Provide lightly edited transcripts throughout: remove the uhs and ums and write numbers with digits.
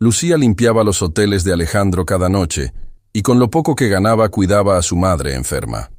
Lucía limpiaba los hoteles de Alejandro cada noche y con lo poco que ganaba cuidaba a su madre enferma.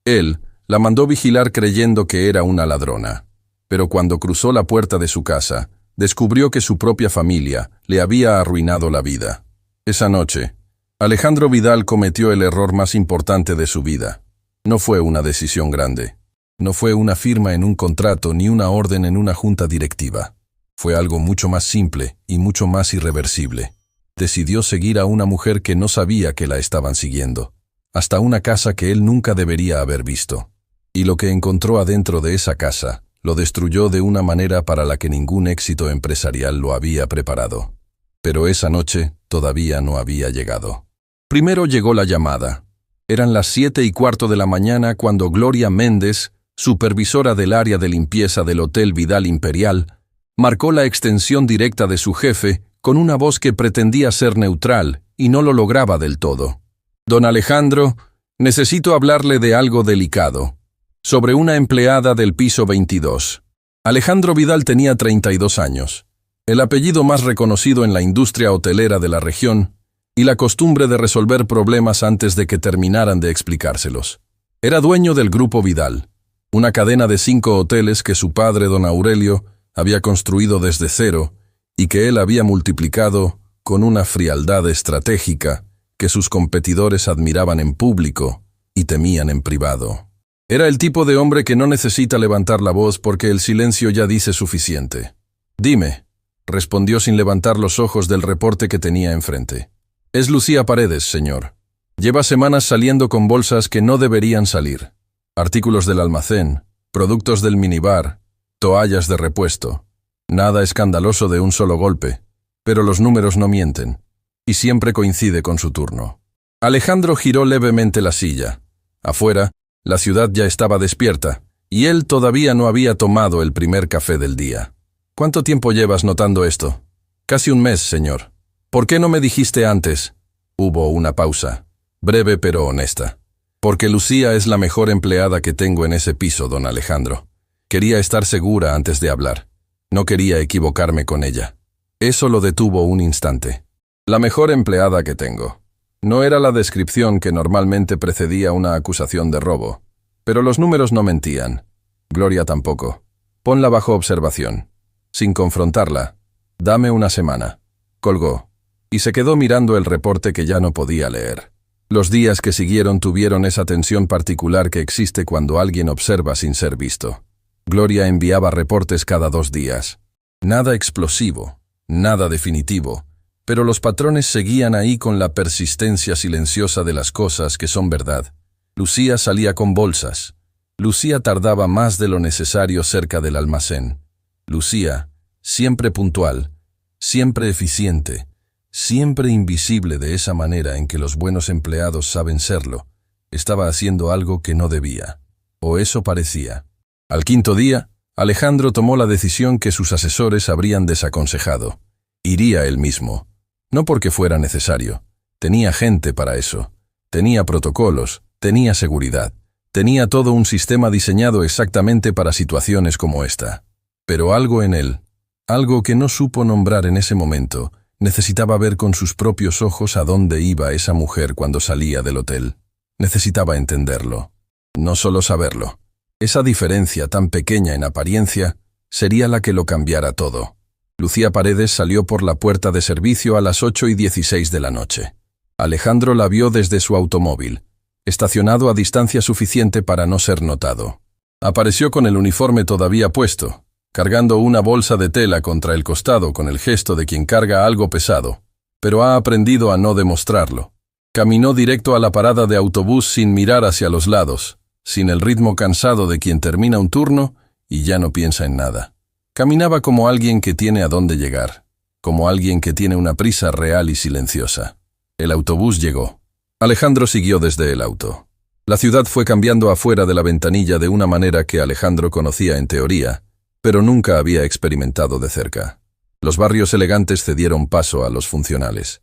Él la mandó vigilar creyendo que era una ladrona, pero cuando cruzó la puerta de su casa, descubrió que su propia familia le había arruinado la vida. Esa noche, Alejandro Vidal cometió el error más importante de su vida. No fue una decisión grande. No fue una firma en un contrato ni una orden en una junta directiva. Fue algo mucho más simple y mucho más irreversible. Decidió seguir a una mujer que no sabía que la estaban siguiendo, hasta una casa que él nunca debería haber visto. Y lo que encontró adentro de esa casa lo destruyó de una manera para la que ningún éxito empresarial lo había preparado. Pero esa noche todavía no había llegado. Primero llegó la llamada. Eran las 7:15 de la mañana cuando Gloria Méndez, supervisora del área de limpieza del Hotel Vidal Imperial, marcó la extensión directa de su jefe con una voz que pretendía ser neutral y no lo lograba del todo. «Don Alejandro, necesito hablarle de algo delicado. Sobre una empleada del piso 22. Alejandro Vidal tenía 32 años, el apellido más reconocido en la industria hotelera de la región y la costumbre de resolver problemas antes de que terminaran de explicárselos. Era dueño del Grupo Vidal, una cadena de 5 hoteles que su padre, don Aurelio, había construido desde cero y que él había multiplicado con una frialdad estratégica que sus competidores admiraban en público y temían en privado. Era el tipo de hombre que no necesita levantar la voz porque el silencio ya dice suficiente. «Dime», respondió sin levantar los ojos del reporte que tenía enfrente. «Es Lucía Paredes, señor. Lleva semanas saliendo con bolsas que no deberían salir. Artículos del almacén, productos del minibar, toallas de repuesto. Nada escandaloso de un solo golpe, pero los números no mienten, y siempre coincide con su turno». Alejandro giró levemente la silla. Afuera, la ciudad ya estaba despierta, y él todavía no había tomado el primer café del día. «¿Cuánto tiempo llevas notando esto?» «Casi un mes, señor». «¿Por qué no me dijiste antes?» Hubo una pausa, breve pero honesta. «Porque Lucía es la mejor empleada que tengo en ese piso, don Alejandro. Quería estar segura antes de hablar. No quería equivocarme con ella». Eso lo detuvo un instante. «La mejor empleada que tengo». No era la descripción que normalmente precedía una acusación de robo, pero los números no mentían. Gloria tampoco. «Ponla bajo observación». Sin confrontarla. «Dame una semana». Colgó, y se quedó mirando el reporte que ya no podía leer. Los días que siguieron tuvieron esa tensión particular que existe cuando alguien observa sin ser visto. Gloria enviaba reportes cada 2 días. Nada explosivo, nada definitivo, pero los patrones seguían ahí con la persistencia silenciosa de las cosas que son verdad. Lucía salía con bolsas. Lucía tardaba más de lo necesario cerca del almacén. Lucía, siempre puntual, siempre eficiente, siempre invisible de esa manera en que los buenos empleados saben serlo, estaba haciendo algo que no debía. O eso parecía. Al 5.º día, Alejandro tomó la decisión que sus asesores habrían desaconsejado. Iría él mismo. No porque fuera necesario. Tenía gente para eso. Tenía protocolos, tenía seguridad. Tenía todo un sistema diseñado exactamente para situaciones como esta. Pero algo en él, algo que no supo nombrar en ese momento, necesitaba ver con sus propios ojos a dónde iba esa mujer cuando salía del hotel. Necesitaba entenderlo. No solo saberlo. Esa diferencia tan pequeña en apariencia sería la que lo cambiara todo. Lucía Paredes salió por la puerta de servicio a las 8:16 de la noche. Alejandro la vio desde su automóvil, estacionado a distancia suficiente para no ser notado. Apareció con el uniforme todavía puesto, cargando una bolsa de tela contra el costado con el gesto de quien carga algo pesado, pero ha aprendido a no demostrarlo. Caminó directo a la parada de autobús sin mirar hacia los lados, sin el ritmo cansado de quien termina un turno y ya no piensa en nada. Caminaba como alguien que tiene a dónde llegar, como alguien que tiene una prisa real y silenciosa. El autobús llegó. Alejandro siguió desde el auto. La ciudad fue cambiando afuera de la ventanilla de una manera que Alejandro conocía en teoría, pero nunca había experimentado de cerca. Los barrios elegantes cedieron paso a los funcionales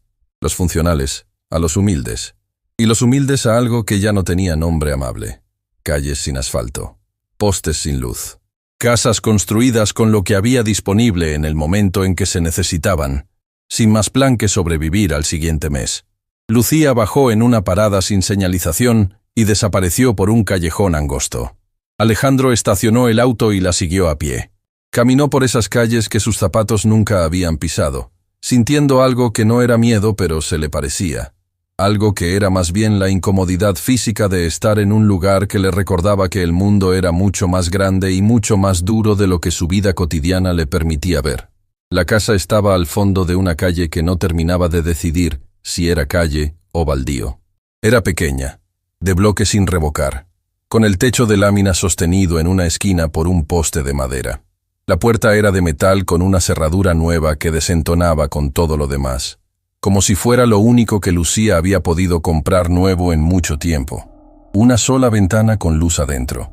a los humildes, y los humildes a algo que ya no tenía nombre amable. Calles sin asfalto, postes sin luz, casas construidas con lo que había disponible en el momento en que se necesitaban, sin más plan que sobrevivir al siguiente mes. Lucía bajó en una parada sin señalización y desapareció por un callejón angosto. Alejandro estacionó el auto y la siguió a pie. Caminó por esas calles que sus zapatos nunca habían pisado, sintiendo algo que no era miedo pero se le parecía. Algo que era más bien la incomodidad física de estar en un lugar que le recordaba que el mundo era mucho más grande y mucho más duro de lo que su vida cotidiana le permitía ver. La casa estaba al fondo de una calle que no terminaba de decidir si era calle o baldío. Era pequeña, de bloque sin revocar, con el techo de lámina sostenido en una esquina por un poste de madera. La puerta era de metal con una cerradura nueva que desentonaba con todo lo demás, como si fuera lo único que Lucía había podido comprar nuevo en mucho tiempo. Una sola ventana con luz adentro.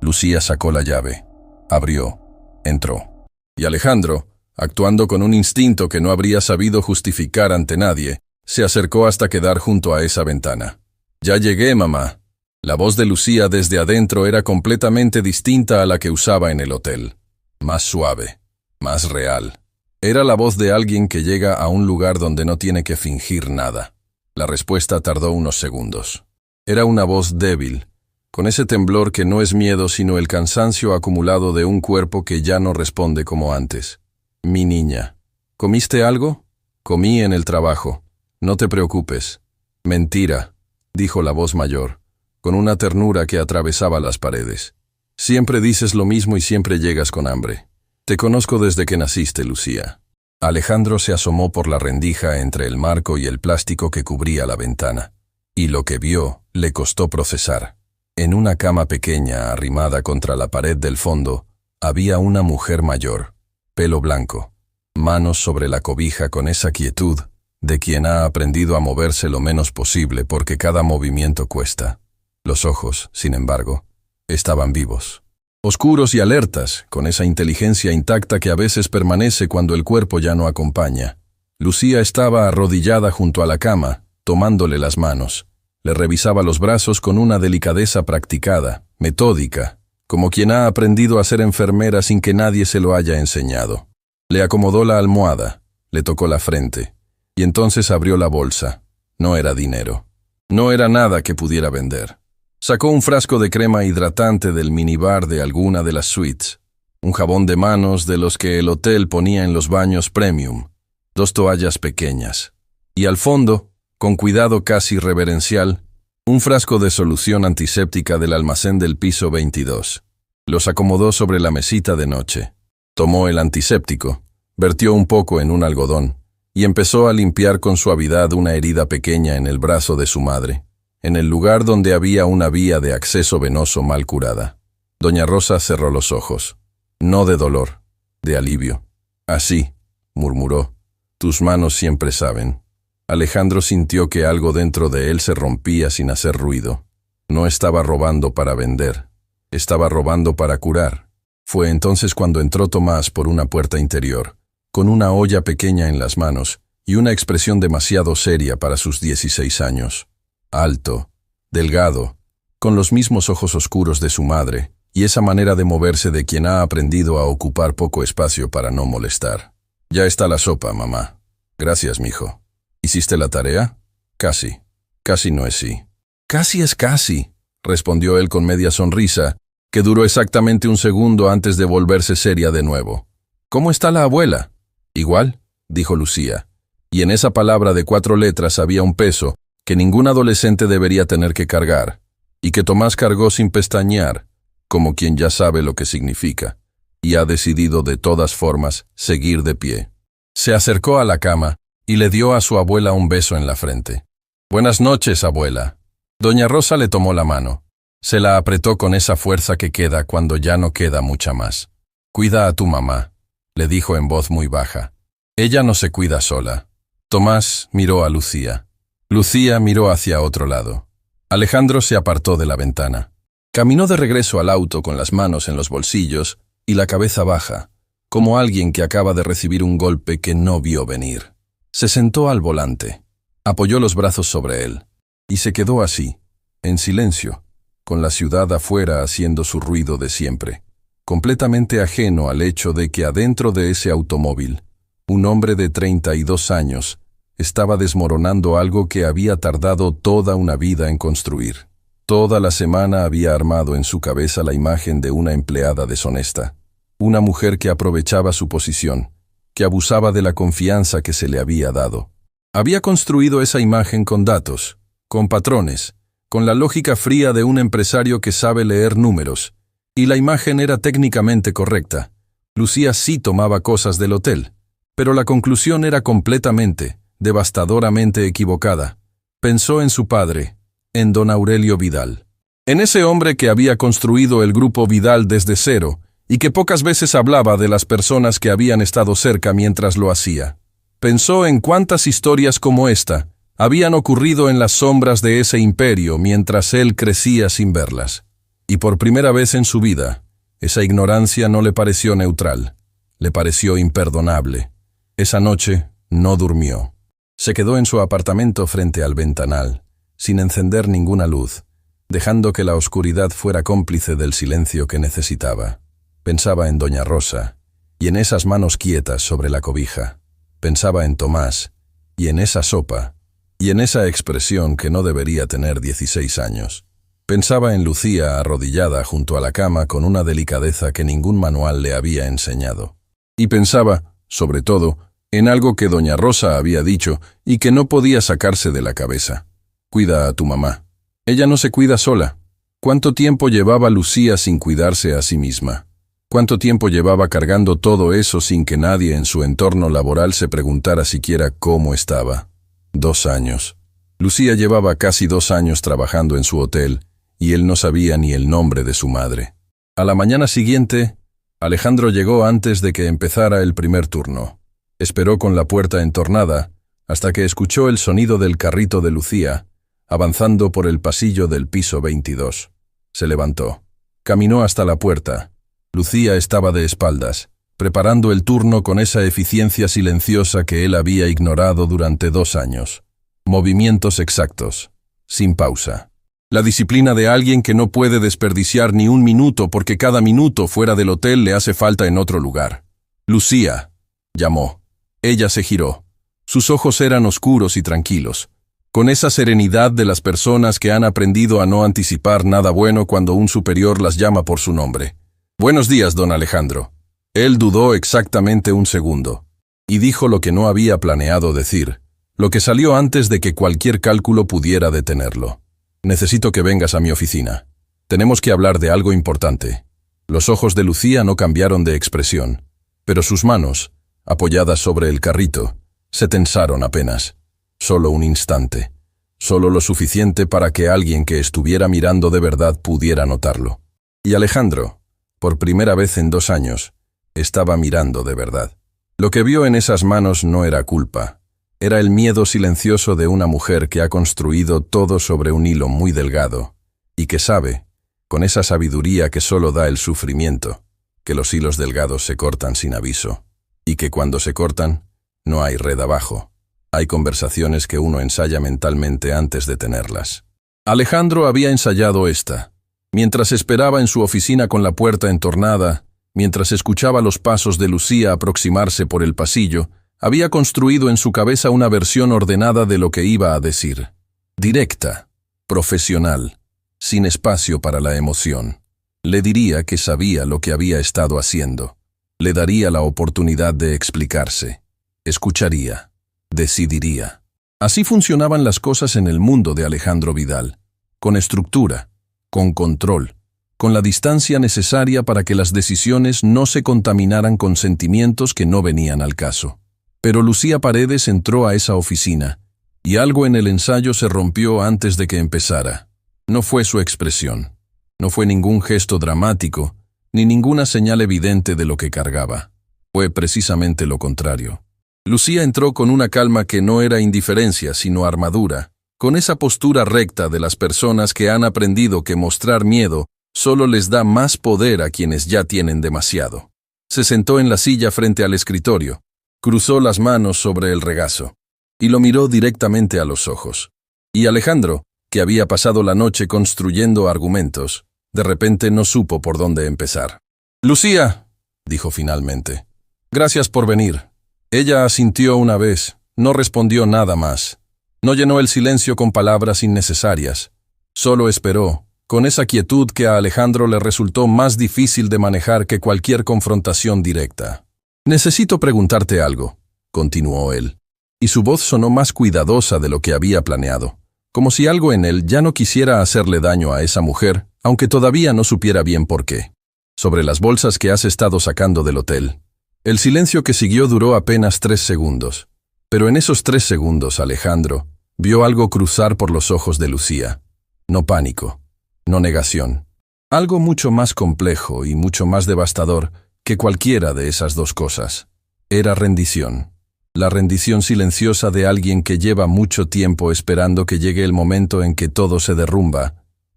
Lucía sacó la llave, abrió, entró. Y Alejandro, actuando con un instinto que no habría sabido justificar ante nadie, se acercó hasta quedar junto a esa ventana. «Ya llegué, mamá». La voz de Lucía desde adentro era completamente distinta a la que usaba en el hotel. Más suave, más real. Era la voz de alguien que llega a un lugar donde no tiene que fingir nada. La respuesta tardó unos segundos. Era una voz débil, con ese temblor que no es miedo sino el cansancio acumulado de un cuerpo que ya no responde como antes. «Mi niña, ¿comiste algo?» «Comí en el trabajo. No te preocupes». «Mentira», dijo la voz mayor, con una ternura que atravesaba las paredes. «Siempre dices lo mismo y siempre llegas con hambre. Te conozco desde que naciste, Lucía». Alejandro se asomó por la rendija entre el marco y el plástico que cubría la ventana. Y lo que vio le costó procesar. En una cama pequeña arrimada contra la pared del fondo, había una mujer mayor, pelo blanco, manos sobre la cobija con esa quietud de quien ha aprendido a moverse lo menos posible porque cada movimiento cuesta. Los ojos, sin embargo, estaban vivos, oscuros y alertas, con esa inteligencia intacta que a veces permanece cuando el cuerpo ya no acompaña. Lucía estaba arrodillada junto a la cama, tomándole las manos. Le revisaba los brazos con una delicadeza practicada, metódica, como quien ha aprendido a ser enfermera sin que nadie se lo haya enseñado. Le acomodó la almohada, le tocó la frente, y entonces abrió la bolsa. No era dinero. No era nada que pudiera vender. Sacó un frasco de crema hidratante del minibar de alguna de las suites, un jabón de manos de los que el hotel ponía en los baños premium, 2 toallas pequeñas, y al fondo, con cuidado casi reverencial, un frasco de solución antiséptica del almacén del piso 22. Los acomodó sobre la mesita de noche. Tomó el antiséptico, vertió un poco en un algodón, y empezó a limpiar con suavidad una herida pequeña en el brazo de su madre, en el lugar donde había una vía de acceso venoso mal curada. Doña Rosa cerró los ojos. No de dolor, de alivio. «Así», murmuró, «tus manos siempre saben». Alejandro sintió que algo dentro de él se rompía sin hacer ruido. No estaba robando para vender, estaba robando para curar. Fue entonces cuando entró Tomás por una puerta interior, con una olla pequeña en las manos y una expresión demasiado seria para sus 16 años. Alto, delgado, con los mismos ojos oscuros de su madre y esa manera de moverse de quien ha aprendido a ocupar poco espacio para no molestar. «Ya está la sopa, mamá». «Gracias, mijo». «¿Hiciste la tarea?» «Casi». «Casi no es sí». «Casi es casi», respondió él con media sonrisa, que duró exactamente un segundo antes de volverse seria de nuevo. «¿Cómo está la abuela?» «Igual», dijo Lucía, y en esa palabra de 4 letras había un peso que ningún adolescente debería tener que cargar, y que Tomás cargó sin pestañear, como quien ya sabe lo que significa, y ha decidido de todas formas seguir de pie. Se acercó a la cama y le dio a su abuela un beso en la frente. «Buenas noches, abuela». Doña Rosa le tomó la mano. Se la apretó con esa fuerza que queda cuando ya no queda mucha más. «Cuida a tu mamá», le dijo en voz muy baja. «Ella no se cuida sola». Tomás miró a Lucía. Lucía miró hacia otro lado. Alejandro se apartó de la ventana. Caminó de regreso al auto con las manos en los bolsillos y la cabeza baja, como alguien que acaba de recibir un golpe que no vio venir. Se sentó al volante, apoyó los brazos sobre él, y se quedó así, en silencio, con la ciudad afuera haciendo su ruido de siempre, completamente ajeno al hecho de que adentro de ese automóvil Un hombre de 32 años estaba desmoronando algo que había tardado toda una vida en construir. Toda la semana había armado en su cabeza la imagen de una empleada deshonesta, una mujer que aprovechaba su posición, que abusaba de la confianza que se le había dado. Había construido esa imagen con datos, con patrones, con la lógica fría de un empresario que sabe leer números, y la imagen era técnicamente correcta. Lucía sí tomaba cosas del hotel, pero la conclusión era completamente, devastadoramente equivocada. Pensó en su padre, en don Aurelio Vidal. En ese hombre que había construido el grupo Vidal desde cero y que pocas veces hablaba de las personas que habían estado cerca mientras lo hacía. Pensó en cuántas historias como esta habían ocurrido en las sombras de ese imperio mientras él crecía sin verlas. Y por primera vez en su vida, esa ignorancia no le pareció neutral, le pareció imperdonable. Esa noche no durmió. Se quedó en su apartamento frente al ventanal, sin encender ninguna luz, dejando que la oscuridad fuera cómplice del silencio que necesitaba. Pensaba en doña Rosa, y en esas manos quietas sobre la cobija. Pensaba en Tomás, y en esa sopa, y en esa expresión que no debería tener 16 años. Pensaba en Lucía arrodillada junto a la cama con una delicadeza que ningún manual le había enseñado. Y pensaba, sobre todo, en algo que doña Rosa había dicho y que no podía sacarse de la cabeza. Cuida a tu mamá. Ella no se cuida sola. ¿Cuánto tiempo llevaba Lucía sin cuidarse a sí misma? ¿Cuánto tiempo llevaba cargando todo eso sin que nadie en su entorno laboral se preguntara siquiera cómo estaba? 2 años. Lucía llevaba casi 2 años trabajando en su hotel y él no sabía ni el nombre de su madre. A la mañana siguiente, Alejandro llegó antes de que empezara el primer turno. Esperó con la puerta entornada hasta que escuchó el sonido del carrito de Lucía, avanzando por el pasillo del piso 22. Se levantó. Caminó hasta la puerta. Lucía estaba de espaldas, preparando el turno con esa eficiencia silenciosa que él había ignorado durante 2 años. Movimientos exactos, sin pausa. La disciplina de alguien que no puede desperdiciar ni un minuto porque cada minuto fuera del hotel le hace falta en otro lugar. Lucía, llamó. Ella se giró. Sus ojos eran oscuros y tranquilos, con esa serenidad de las personas que han aprendido a no anticipar nada bueno cuando un superior las llama por su nombre. Buenos días, don Alejandro. Él dudó exactamente un segundo, y dijo lo que no había planeado decir, lo que salió antes de que cualquier cálculo pudiera detenerlo. Necesito que vengas a mi oficina. Tenemos que hablar de algo importante. Los ojos de Lucía no cambiaron de expresión, pero sus manos, apoyadas sobre el carrito, se tensaron apenas. Solo un instante. Solo lo suficiente para que alguien que estuviera mirando de verdad pudiera notarlo. Y Alejandro, por primera vez en 2 años, estaba mirando de verdad. Lo que vio en esas manos no era culpa. Era el miedo silencioso de una mujer que ha construido todo sobre un hilo muy delgado y que sabe, con esa sabiduría que solo da el sufrimiento, que los hilos delgados se cortan sin aviso y que cuando se cortan, no hay red abajo. Hay conversaciones que uno ensaya mentalmente antes de tenerlas. Alejandro había ensayado esta. Mientras esperaba en su oficina con la puerta entornada, mientras escuchaba los pasos de Lucía aproximarse por el pasillo, había construido en su cabeza una versión ordenada de lo que iba a decir. Directa, profesional, sin espacio para la emoción. Le diría que sabía lo que había estado haciendo. Le daría la oportunidad de explicarse. Escucharía. Decidiría. Así funcionaban las cosas en el mundo de Alejandro Vidal, con estructura, con control, con la distancia necesaria para que las decisiones no se contaminaran con sentimientos que no venían al caso. Pero Lucía Paredes entró a esa oficina, y algo en el ensayo se rompió antes de que empezara. No fue su expresión, no fue ningún gesto dramático, ni ninguna señal evidente de lo que cargaba. Fue precisamente lo contrario. Lucía entró con una calma que no era indiferencia, sino armadura, con esa postura recta de las personas que han aprendido que mostrar miedo solo les da más poder a quienes ya tienen demasiado. Se sentó en la silla frente al escritorio, cruzó las manos sobre el regazo, y lo miró directamente a los ojos. Y Alejandro, que había pasado la noche construyendo argumentos, de repente no supo por dónde empezar. «Lucía», dijo finalmente, «gracias por venir. Ella asintió una vez, no respondió nada más. No llenó el silencio con palabras innecesarias. Solo esperó, con esa quietud que a Alejandro le resultó más difícil de manejar que cualquier confrontación directa. «Necesito preguntarte algo», continuó él, y su voz sonó más cuidadosa de lo que había planeado, como si algo en él ya no quisiera hacerle daño a esa mujer, aunque todavía no supiera bien por qué. «Sobre las bolsas que has estado sacando del hotel». El silencio que siguió duró apenas 3 segundos, pero en esos 3 segundos Alejandro vio algo cruzar por los ojos de Lucía. No pánico, no negación. Algo mucho más complejo y mucho más devastador que cualquiera de esas dos cosas. Era rendición. La rendición silenciosa de alguien que lleva mucho tiempo esperando que llegue el momento en que todo se derrumba,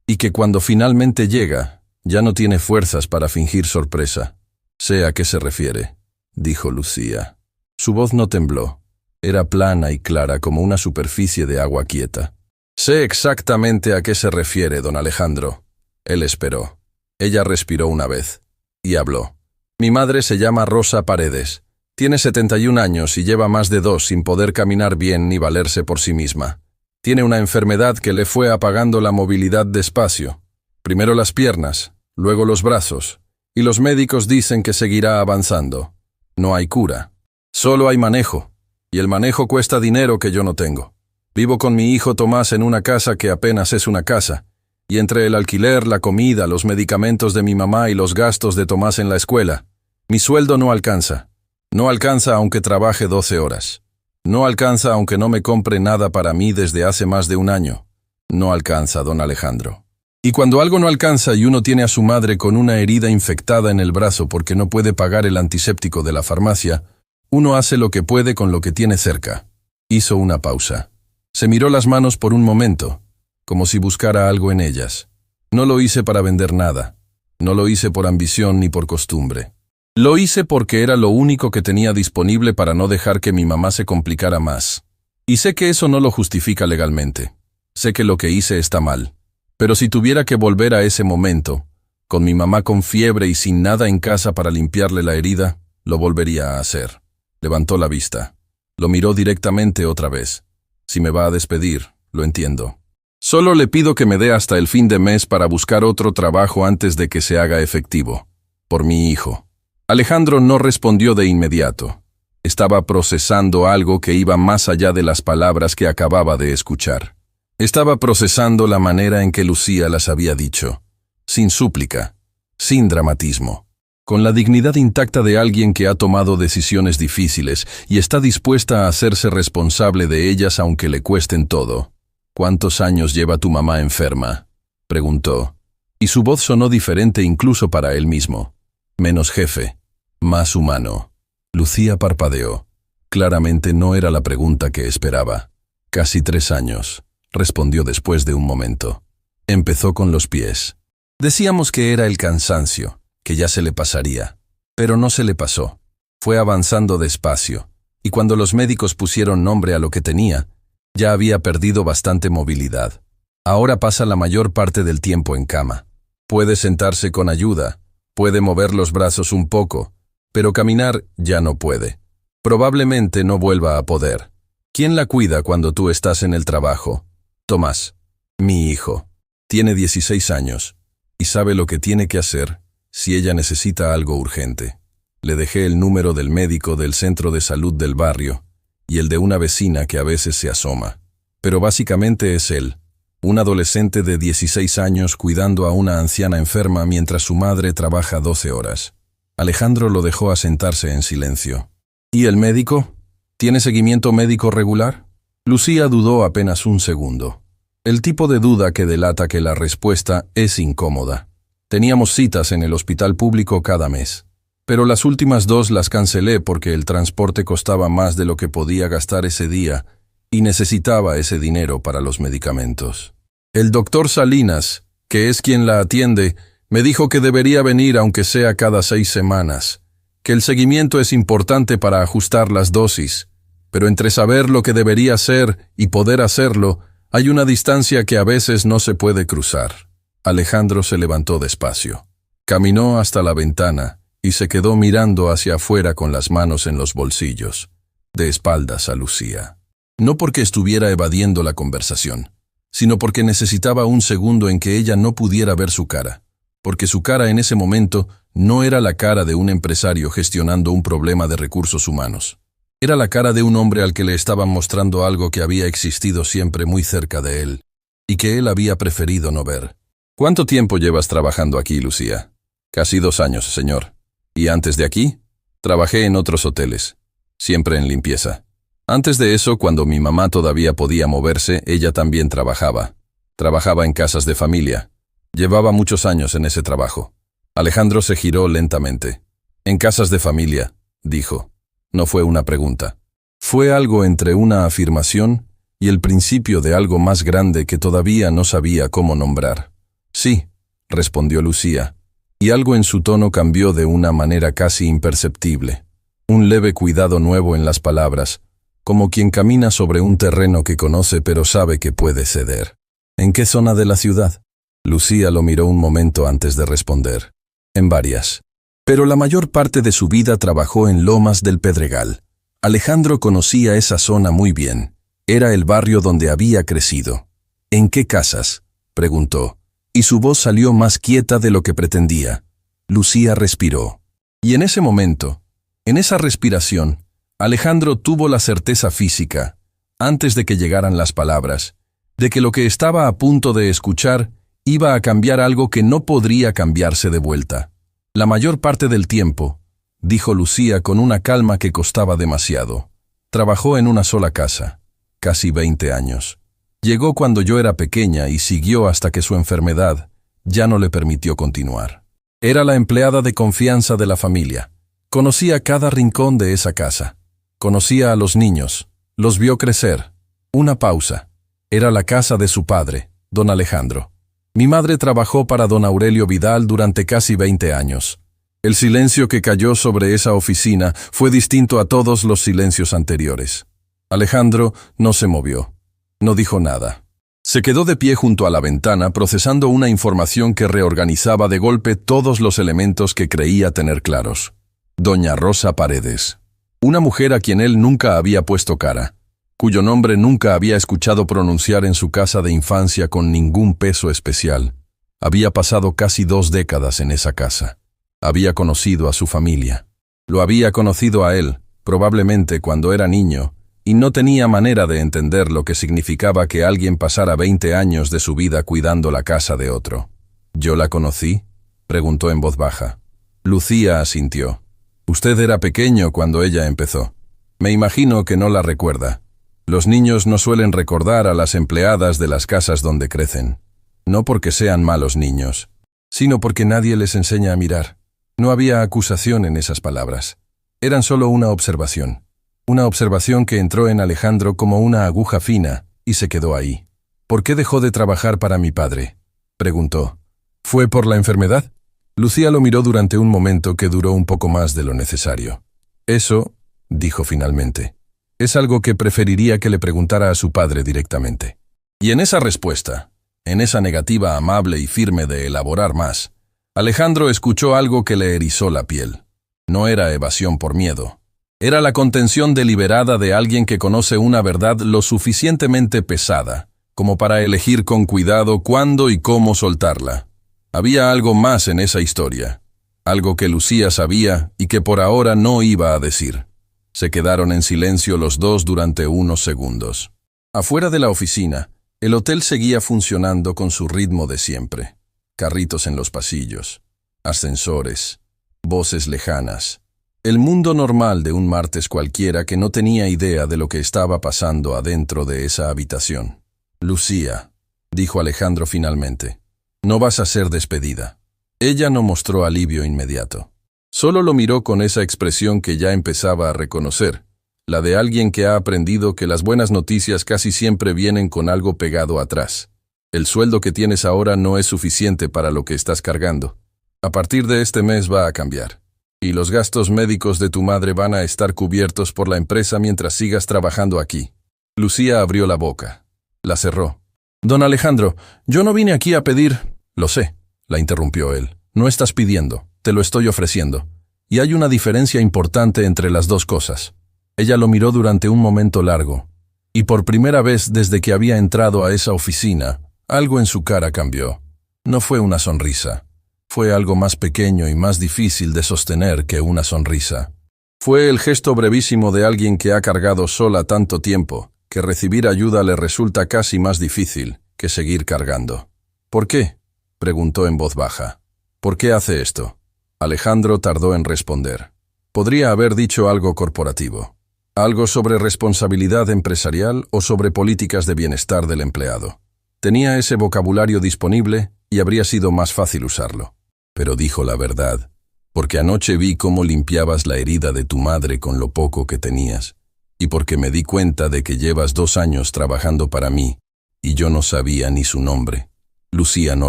y que cuando finalmente llega, ya no tiene fuerzas para fingir sorpresa. «Sé a qué se refiere», dijo Lucía. Su voz no tembló. Era plana y clara como una superficie de agua quieta. «Sé exactamente a qué se refiere, don Alejandro». Él esperó. Ella respiró una vez. Y habló. «Mi madre se llama Rosa Paredes. Tiene 71 años y lleva más de 2 sin poder caminar bien ni valerse por sí misma. Tiene una enfermedad que le fue apagando la movilidad despacio. Primero las piernas, luego los brazos, y los médicos dicen que seguirá avanzando. No hay cura. Solo hay manejo, y el manejo cuesta dinero que yo no tengo. Vivo con mi hijo Tomás en una casa que apenas es una casa, y entre el alquiler, la comida, los medicamentos de mi mamá y los gastos de Tomás en la escuela, mi sueldo no alcanza. No alcanza aunque trabaje 12 horas. No alcanza aunque no me compre nada para mí desde hace más de un año. No alcanza, don Alejandro. Y cuando algo no alcanza y uno tiene a su madre con una herida infectada en el brazo porque no puede pagar el antiséptico de la farmacia, uno hace lo que puede con lo que tiene cerca». Hizo una pausa. Se miró las manos por un momento, como si buscara algo en ellas. «No lo hice para vender nada. No lo hice por ambición ni por costumbre. Lo hice porque era lo único que tenía disponible para no dejar que mi mamá se complicara más. Y sé que eso no lo justifica legalmente. Sé que lo que hice está mal. Pero si tuviera que volver a ese momento, con mi mamá con fiebre y sin nada en casa para limpiarle la herida, lo volvería a hacer». Levantó la vista. Lo miró directamente otra vez. «Si me va a despedir, lo entiendo. Solo le pido que me dé hasta el fin de mes para buscar otro trabajo antes de que se haga efectivo. Por mi hijo». Alejandro no respondió de inmediato. Estaba procesando algo que iba más allá de las palabras que acababa de escuchar. Estaba procesando la manera en que Lucía las había dicho, sin súplica, sin dramatismo, con la dignidad intacta de alguien que ha tomado decisiones difíciles y está dispuesta a hacerse responsable de ellas aunque le cuesten todo. «¿Cuántos años lleva tu mamá enferma?», preguntó, y su voz sonó diferente incluso para él mismo. Menos jefe, más humano. Lucía parpadeó. Claramente no era la pregunta que esperaba. «Casi 3 años», respondió después de un momento. Empezó con los pies. Decíamos que era el cansancio, que ya se le pasaría. Pero no se le pasó. Fue avanzando despacio, y cuando los médicos pusieron nombre a lo que tenía, ya había perdido bastante movilidad. Ahora pasa la mayor parte del tiempo en cama. Puede sentarse con ayuda, puede mover los brazos un poco, pero caminar ya no puede. Probablemente no vuelva a poder. ¿Quién la cuida cuando tú estás en el trabajo? Tomás, mi hijo, tiene 16 años y sabe lo que tiene que hacer si ella necesita algo urgente. Le dejé el número del médico del centro de salud del barrio y el de una vecina que a veces se asoma. Pero básicamente es él, un adolescente de 16 años cuidando a una anciana enferma mientras su madre trabaja 12 horas. Alejandro lo dejó asentarse en silencio. ¿Y el médico? ¿Tiene seguimiento médico regular? Lucía dudó apenas un segundo. El tipo de duda que delata que la respuesta es incómoda. Teníamos citas en el hospital público cada mes, pero las últimas 2 las cancelé porque el transporte costaba más de lo que podía gastar ese día y necesitaba ese dinero para los medicamentos. El doctor Salinas, que es quien la atiende, me dijo que debería venir aunque sea cada 6 semanas, que el seguimiento es importante para ajustar las dosis, pero entre saber lo que debería hacer y poder hacerlo, hay una distancia que a veces no se puede cruzar. Alejandro se levantó despacio. Caminó hasta la ventana y se quedó mirando hacia afuera con las manos en los bolsillos. de espaldas a Lucía. No porque estuviera evadiendo la conversación, sino porque necesitaba un segundo en que ella no pudiera ver su cara, porque su cara en ese momento no era la cara de un empresario gestionando un problema de recursos humanos. Era la cara de un hombre al que le estaban mostrando algo que había existido siempre muy cerca de él, y que él había preferido no ver. ¿Cuánto tiempo llevas trabajando aquí, Lucía? Casi 2 años, señor. ¿Y antes de aquí? Trabajé en otros hoteles, siempre en limpieza. Antes de eso, cuando mi mamá todavía podía moverse, ella también trabajaba. Trabajaba en casas de familia. Llevaba muchos años en ese trabajo. Alejandro se giró lentamente. En casas de familia, dijo. No fue una pregunta. Fue algo entre una afirmación y el principio de algo más grande que todavía no sabía cómo nombrar. Sí, respondió Lucía, y algo en su tono cambió de una manera casi imperceptible. Un leve cuidado nuevo en las palabras, como quien camina sobre un terreno que conoce pero sabe que puede ceder. ¿En qué zona de la ciudad? Lucía lo miró un momento antes de responder. En varias. Pero la mayor parte de su vida trabajó en Lomas del Pedregal. Alejandro conocía esa zona muy bien. Era el barrio donde había crecido. ¿En qué casas?, preguntó, y su voz salió más quieta de lo que pretendía. Lucía respiró. Y en ese momento, en esa respiración, Alejandro tuvo la certeza física, antes de que llegaran las palabras, de que lo que estaba a punto de escuchar iba a cambiar algo que no podría cambiarse de vuelta. La mayor parte del tiempo, dijo Lucía con una calma que costaba demasiado, trabajó en una sola casa, casi 20 años. Llegó cuando yo era pequeña y siguió hasta que su enfermedad ya no le permitió continuar. Era la empleada de confianza de la familia. Conocía cada rincón de esa casa. Conocía a los niños. Los vio crecer. Una pausa. Era la casa de su padre, don Alejandro. Mi madre trabajó para don Aurelio Vidal durante casi 20 años. El silencio que cayó sobre esa oficina fue distinto a todos los silencios anteriores. Alejandro no se movió. No dijo nada. Se quedó de pie junto a la ventana procesando una información que reorganizaba de golpe todos los elementos que creía tener claros. Doña Rosa Paredes. Una mujer a quien él nunca había puesto cara, cuyo nombre nunca había escuchado pronunciar en su casa de infancia con ningún peso especial. Había pasado casi 2 décadas en esa casa. Había conocido a su familia. Lo había conocido a él, probablemente cuando era niño, y no tenía manera de entender lo que significaba que alguien pasara 20 años de su vida cuidando la casa de otro. ¿Yo la conocí?, preguntó en voz baja. Lucía asintió. Usted era pequeño cuando ella empezó. Me imagino que no la recuerda. Los niños no suelen recordar a las empleadas de las casas donde crecen. No porque sean malos niños, sino porque nadie les enseña a mirar. No había acusación en esas palabras. Eran solo una observación. Una observación que entró en Alejandro como una aguja fina y se quedó ahí. ¿Por qué dejó de trabajar para mi padre?, preguntó. ¿Fue por la enfermedad? Lucía lo miró durante un momento que duró un poco más de lo necesario. Eso, dijo finalmente, es algo que preferiría que le preguntara a su padre directamente. Y en esa respuesta, en esa negativa amable y firme de elaborar más, Alejandro escuchó algo que le erizó la piel. No era evasión por miedo. Era la contención deliberada de alguien que conoce una verdad lo suficientemente pesada como para elegir con cuidado cuándo y cómo soltarla. Había algo más en esa historia, algo que Lucía sabía y que por ahora no iba a decir. Se quedaron en silencio los dos durante unos segundos. Afuera de la oficina, el hotel seguía funcionando con su ritmo de siempre. Carritos en los pasillos, ascensores, voces lejanas. El mundo normal de un martes cualquiera que no tenía idea de lo que estaba pasando adentro de esa habitación. Lucía, dijo Alejandro finalmente, no vas a ser despedida. Ella no mostró alivio inmediato. Solo lo miró con esa expresión que ya empezaba a reconocer, la de alguien que ha aprendido que las buenas noticias casi siempre vienen con algo pegado atrás. El sueldo que tienes ahora no es suficiente para lo que estás cargando. A partir de este mes va a cambiar. Y los gastos médicos de tu madre van a estar cubiertos por la empresa mientras sigas trabajando aquí. Lucía abrió la boca. La cerró. Don Alejandro, yo no vine aquí a pedir... Lo sé, la interrumpió él. No estás pidiendo, te lo estoy ofreciendo. Y hay una diferencia importante entre las dos cosas. Ella lo miró durante un momento largo, y por primera vez desde que había entrado a esa oficina, algo en su cara cambió. No fue una sonrisa. Fue algo más pequeño y más difícil de sostener que una sonrisa. Fue el gesto brevísimo de alguien que ha cargado sola tanto tiempo, que recibir ayuda le resulta casi más difícil que seguir cargando. ¿Por qué?, preguntó en voz baja. ¿Por qué hace esto? Alejandro tardó en responder. Podría haber dicho algo corporativo. Algo sobre responsabilidad empresarial o sobre políticas de bienestar del empleado. Tenía ese vocabulario disponible y habría sido más fácil usarlo. Pero dijo la verdad, porque anoche vi cómo limpiabas la herida de tu madre con lo poco que tenías, y porque me di cuenta de que llevas 2 años trabajando para mí, y yo no sabía ni su nombre. Lucía no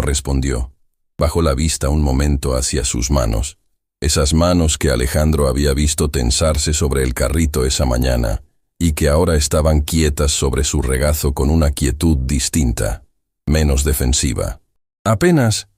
respondió. Bajó la vista un momento hacia sus manos, esas manos que Alejandro había visto tensarse sobre el carrito esa mañana, y que ahora estaban quietas sobre su regazo con una quietud distinta, menos defensiva. Apenas,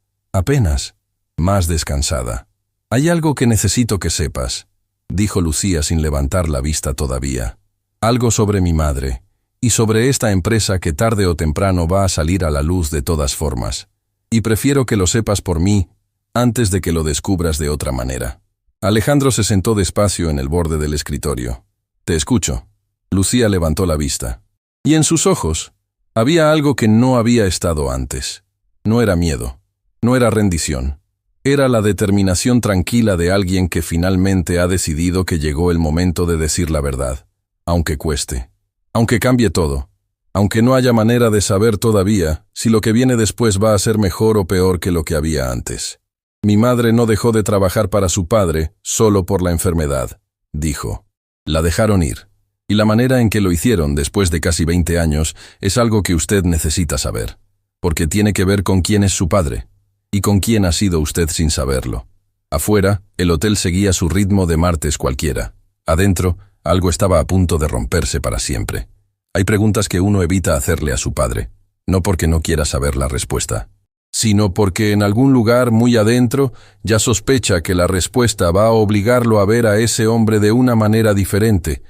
más descansada. Hay algo que necesito que sepas, dijo Lucía sin levantar la vista todavía. Algo sobre mi madre, y sobre esta empresa que tarde o temprano va a salir a la luz de todas formas. Y prefiero que lo sepas por mí, antes de que lo descubras de otra manera. Alejandro se sentó despacio en el borde del escritorio. Te escucho. Lucía levantó la vista. Y en sus ojos había algo que no había estado antes. No era miedo, no era rendición. Era la determinación tranquila de alguien que finalmente ha decidido que llegó el momento de decir la verdad, aunque cueste, aunque cambie todo, aunque no haya manera de saber todavía si lo que viene después va a ser mejor o peor que lo que había antes. Mi madre no dejó de trabajar para su padre solo por la enfermedad, dijo. La dejaron ir. Y la manera en que lo hicieron después de casi 20 años es algo que usted necesita saber, porque tiene que ver con quién es su padre, y con quién ha sido usted sin saberlo. Afuera, el hotel seguía su ritmo de martes cualquiera. Adentro, algo estaba a punto de romperse para siempre. Hay preguntas que uno evita hacerle a su padre, no porque no quiera saber la respuesta, sino porque en algún lugar muy adentro ya sospecha que la respuesta va a obligarlo a ver a ese hombre de una manera diferente,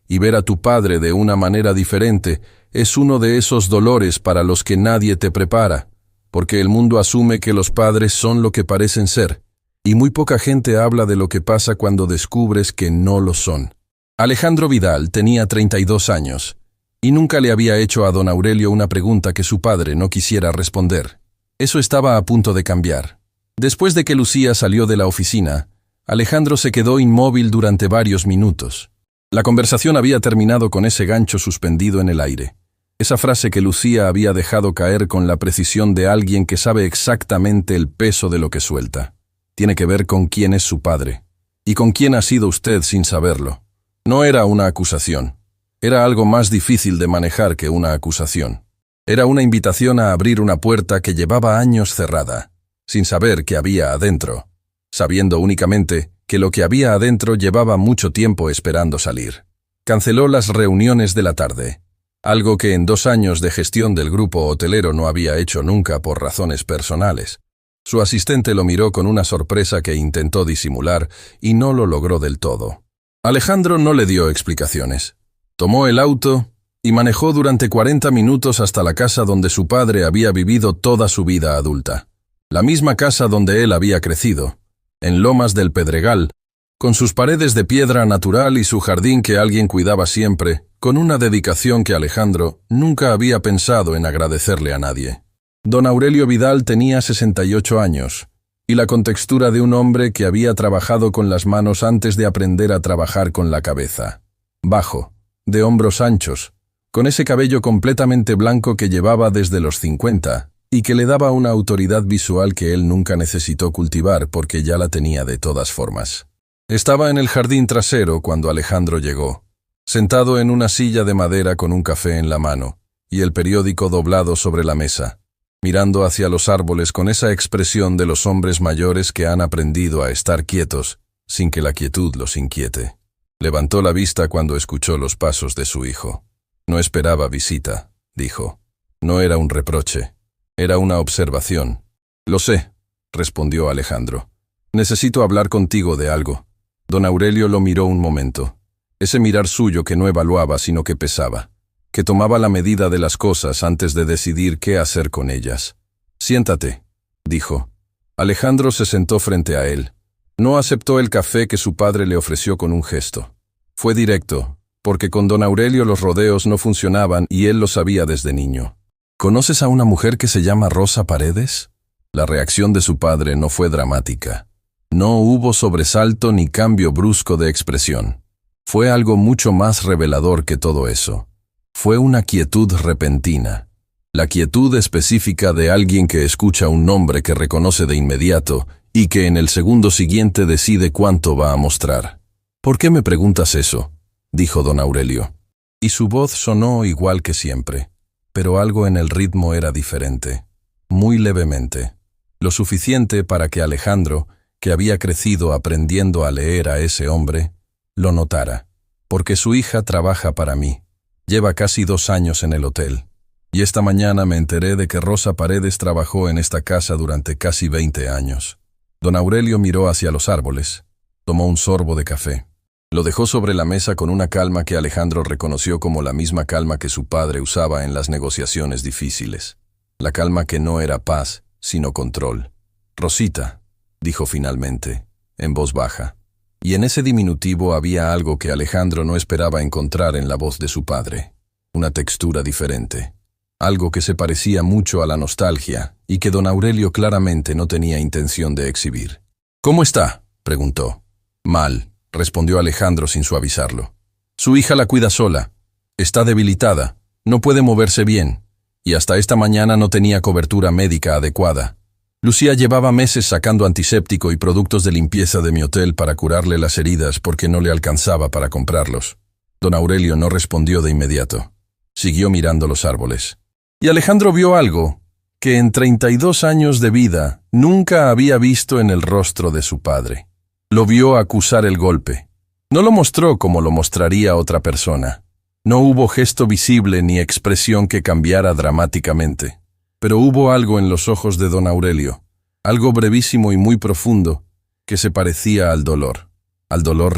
y ver a tu padre de una manera diferente es uno de esos dolores para los que nadie te prepara, porque el mundo asume que los padres son lo que parecen ser, y muy poca gente habla de lo que pasa cuando descubres que no lo son. Alejandro Vidal tenía 32 años, y nunca le había hecho a don Aurelio una pregunta que su padre no quisiera responder. Eso estaba a punto de cambiar. Después de que Lucía salió de la oficina, Alejandro se quedó inmóvil durante varios minutos. La conversación había terminado con ese gancho suspendido en el aire. Esa frase que Lucía había dejado caer con la precisión de alguien que sabe exactamente el peso de lo que suelta. Tiene que ver con quién es su padre, y con quién ha sido usted sin saberlo. No era una acusación. Era algo más difícil de manejar que una acusación. Era una invitación a abrir una puerta que llevaba años cerrada, sin saber qué había adentro, sabiendo únicamente que lo que había adentro llevaba mucho tiempo esperando salir. Canceló las reuniones de la tarde, algo que en 2 años de gestión del grupo hotelero no había hecho nunca por razones personales. Su asistente lo miró con una sorpresa que intentó disimular y no lo logró del todo. Alejandro no le dio explicaciones. Tomó el auto y manejó durante 40 minutos hasta la casa donde su padre había vivido toda su vida adulta. La misma casa donde él había crecido, en Lomas del Pedregal, con sus paredes de piedra natural y su jardín que alguien cuidaba siempre, con una dedicación que Alejandro nunca había pensado en agradecerle a nadie. Don Aurelio Vidal tenía 68 años, y la contextura de un hombre que había trabajado con las manos antes de aprender a trabajar con la cabeza. Bajo, de hombros anchos, con ese cabello completamente blanco que llevaba desde los 50, y que le daba una autoridad visual que él nunca necesitó cultivar porque ya la tenía de todas formas. Estaba en el jardín trasero cuando Alejandro llegó, sentado en una silla de madera con un café en la mano y el periódico doblado sobre la mesa, mirando hacia los árboles con esa expresión de los hombres mayores que han aprendido a estar quietos sin que la quietud los inquiete. Levantó la vista cuando escuchó los pasos de su hijo. No esperaba visita, dijo. No era un reproche, era una observación. Lo sé, respondió Alejandro. Necesito hablar contigo de algo. Don Aurelio lo miró un momento. Ese mirar suyo que no evaluaba sino que pesaba, que tomaba la medida de las cosas antes de decidir qué hacer con ellas. «Siéntate», dijo. Alejandro se sentó frente a él. No aceptó el café que su padre le ofreció con un gesto. Fue directo, porque con don Aurelio los rodeos no funcionaban y él lo sabía desde niño. «¿Conoces a una mujer que se llama Rosa Paredes?» La reacción de su padre no fue dramática. No hubo sobresalto ni cambio brusco de expresión. Fue algo mucho más revelador que todo eso. Fue una quietud repentina. La quietud específica de alguien que escucha un nombre que reconoce de inmediato y que en el segundo siguiente decide cuánto va a mostrar. «¿Por qué me preguntas eso?», dijo don Aurelio. Y su voz sonó igual que siempre, pero algo en el ritmo era diferente, muy levemente, lo suficiente para que Alejandro, que había crecido aprendiendo a leer a ese hombre, lo notara. «Porque su hija trabaja para mí. Lleva casi 2 años en el hotel. Y esta mañana me enteré de que Rosa Paredes trabajó en esta casa durante casi 20 años. Don Aurelio miró hacia los árboles. Tomó un sorbo de café. Lo dejó sobre la mesa con una calma que Alejandro reconoció como la misma calma que su padre usaba en las negociaciones difíciles. La calma que no era paz, sino control. «Rosita», dijo finalmente, en voz baja. Y en ese diminutivo había algo que Alejandro no esperaba encontrar en la voz de su padre. Una textura diferente. Algo que se parecía mucho a la nostalgia y que don Aurelio claramente no tenía intención de exhibir. «¿Cómo está?», preguntó. «Mal», respondió Alejandro sin suavizarlo. «Su hija la cuida sola. Está debilitada. No puede moverse bien. Y hasta esta mañana no tenía cobertura médica adecuada. Lucía llevaba meses sacando antiséptico y productos de limpieza de mi hotel para curarle las heridas porque no le alcanzaba para comprarlos». Don Aurelio no respondió de inmediato. Siguió mirando los árboles. Y Alejandro vio algo que en 32 años de vida nunca había visto en el rostro de su padre. Lo vio acusar el golpe. No lo mostró como lo mostraría otra persona. No hubo gesto visible ni expresión que cambiara dramáticamente. Pero hubo algo en los ojos de don Aurelio, algo brevísimo y muy profundo, que se parecía al dolor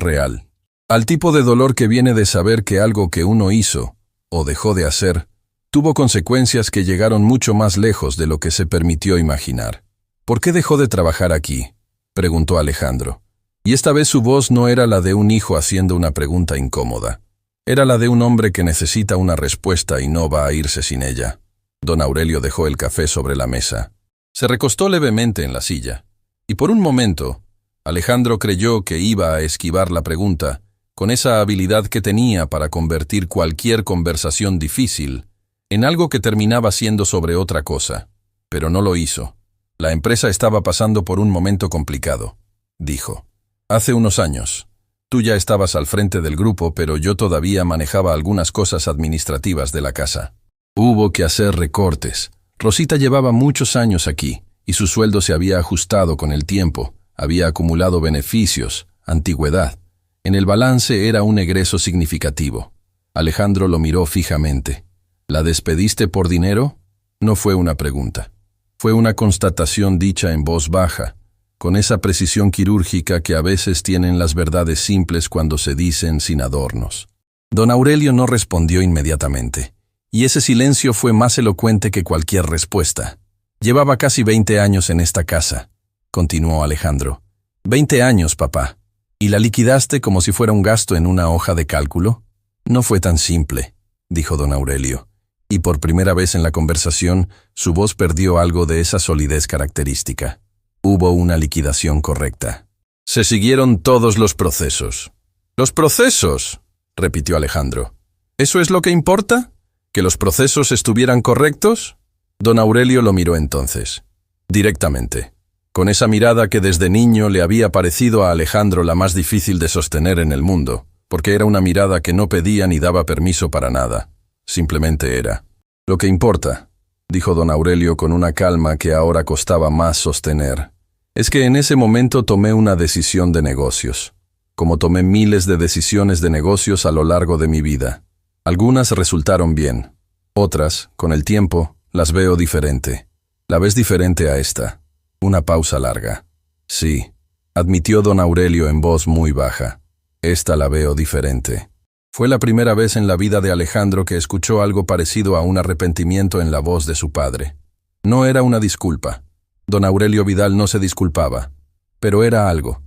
real. Al tipo de dolor que viene de saber que algo que uno hizo, o dejó de hacer, tuvo consecuencias que llegaron mucho más lejos de lo que se permitió imaginar. «¿Por qué dejó de trabajar aquí?», preguntó Alejandro. Y esta vez su voz no era la de un hijo haciendo una pregunta incómoda. Era la de un hombre que necesita una respuesta y no va a irse sin ella. Don Aurelio dejó el café sobre la mesa. Se recostó levemente en la silla. Y por un momento, Alejandro creyó que iba a esquivar la pregunta, con esa habilidad que tenía para convertir cualquier conversación difícil en algo que terminaba siendo sobre otra cosa. Pero no lo hizo. «La empresa estaba pasando por un momento complicado», dijo. «Hace unos años. Tú ya estabas al frente del grupo, pero yo todavía manejaba algunas cosas administrativas de la casa. Hubo que hacer recortes. Rosita llevaba muchos años aquí, y su sueldo se había ajustado con el tiempo, había acumulado beneficios, antigüedad. En el balance era un egreso significativo». Alejandro lo miró fijamente. «¿La despediste por dinero?». No fue una pregunta. Fue una constatación dicha en voz baja, con esa precisión quirúrgica que a veces tienen las verdades simples cuando se dicen sin adornos. Don Aurelio no respondió inmediatamente, y ese silencio fue más elocuente que cualquier respuesta. «Llevaba casi 20 años en esta casa», continuó Alejandro. «20 años, papá. ¿Y la liquidaste como si fuera un gasto en una hoja de cálculo?». «No fue tan simple», dijo don Aurelio. Y por primera vez en la conversación, su voz perdió algo de esa solidez característica. Hubo una liquidación correcta. Se siguieron todos los procesos. «¿Los procesos?», repitió Alejandro. «¿Eso es lo que importa? ¿Que los procesos estuvieran correctos?». Don Aurelio lo miró entonces, directamente, con esa mirada que desde niño le había parecido a Alejandro la más difícil de sostener en el mundo, porque era una mirada que no pedía ni daba permiso para nada. Simplemente era. «Lo que importa», dijo don Aurelio con una calma que ahora costaba más sostener, «es que en ese momento tomé una decisión de negocios, como tomé miles de decisiones de negocios a lo largo de mi vida. Algunas resultaron bien, otras, con el tiempo, las veo diferente. ¿La ves diferente a esta?». Una pausa larga. «Sí», admitió don Aurelio en voz muy baja. Esta la veo diferente. Fue la primera vez en la vida de Alejandro que escuchó algo parecido a un arrepentimiento en la voz de su padre. No era una disculpa. Don Aurelio Vidal no se disculpaba. Pero era algo.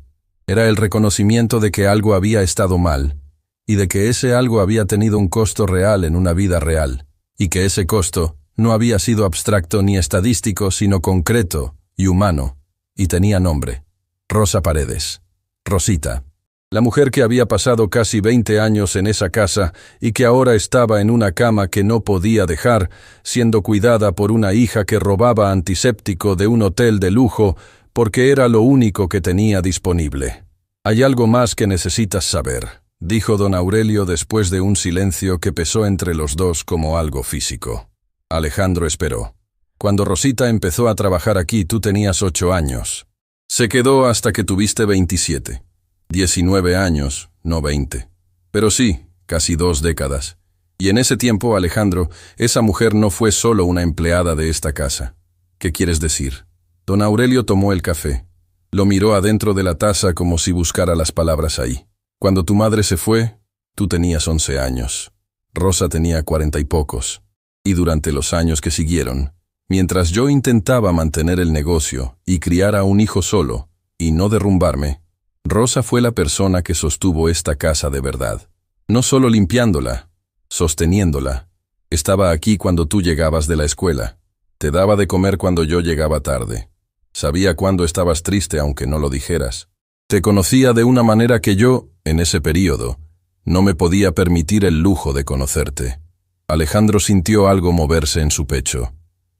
Era el reconocimiento de que algo había estado mal, y de que ese algo había tenido un costo real en una vida real, y que ese costo no había sido abstracto ni estadístico, sino concreto y humano, y tenía nombre. Rosa Paredes. Rosita. La mujer que había pasado casi 20 años en esa casa y que ahora estaba en una cama que no podía dejar, siendo cuidada por una hija que robaba antiséptico de un hotel de lujo porque era lo único que tenía disponible. «Hay algo más que necesitas saber», dijo don Aurelio después de un silencio que pesó entre los dos como algo físico. Alejandro esperó. «Cuando Rosita empezó a trabajar aquí, tú tenías 8 años. Se quedó hasta que tuviste 27. 19 años, no 20. Pero sí, casi 2 décadas. Y en ese tiempo, Alejandro, esa mujer no fue solo una empleada de esta casa. ¿Qué quieres decir?» Don Aurelio tomó el café. Lo miró adentro de la taza como si buscara las palabras ahí. «Cuando tu madre se fue, tú tenías 11 años. Rosa tenía 40 y pocos. Y durante los años que siguieron, mientras yo intentaba mantener el negocio y criar a un hijo solo, y no derrumbarme, Rosa fue la persona que sostuvo esta casa de verdad. No solo limpiándola, sosteniéndola. Estaba aquí cuando tú llegabas de la escuela. Te daba de comer cuando yo llegaba tarde. Sabía cuándo estabas triste aunque no lo dijeras. Te conocía de una manera que yo, en ese período, no me podía permitir el lujo de conocerte». Alejandro sintió algo moverse en su pecho,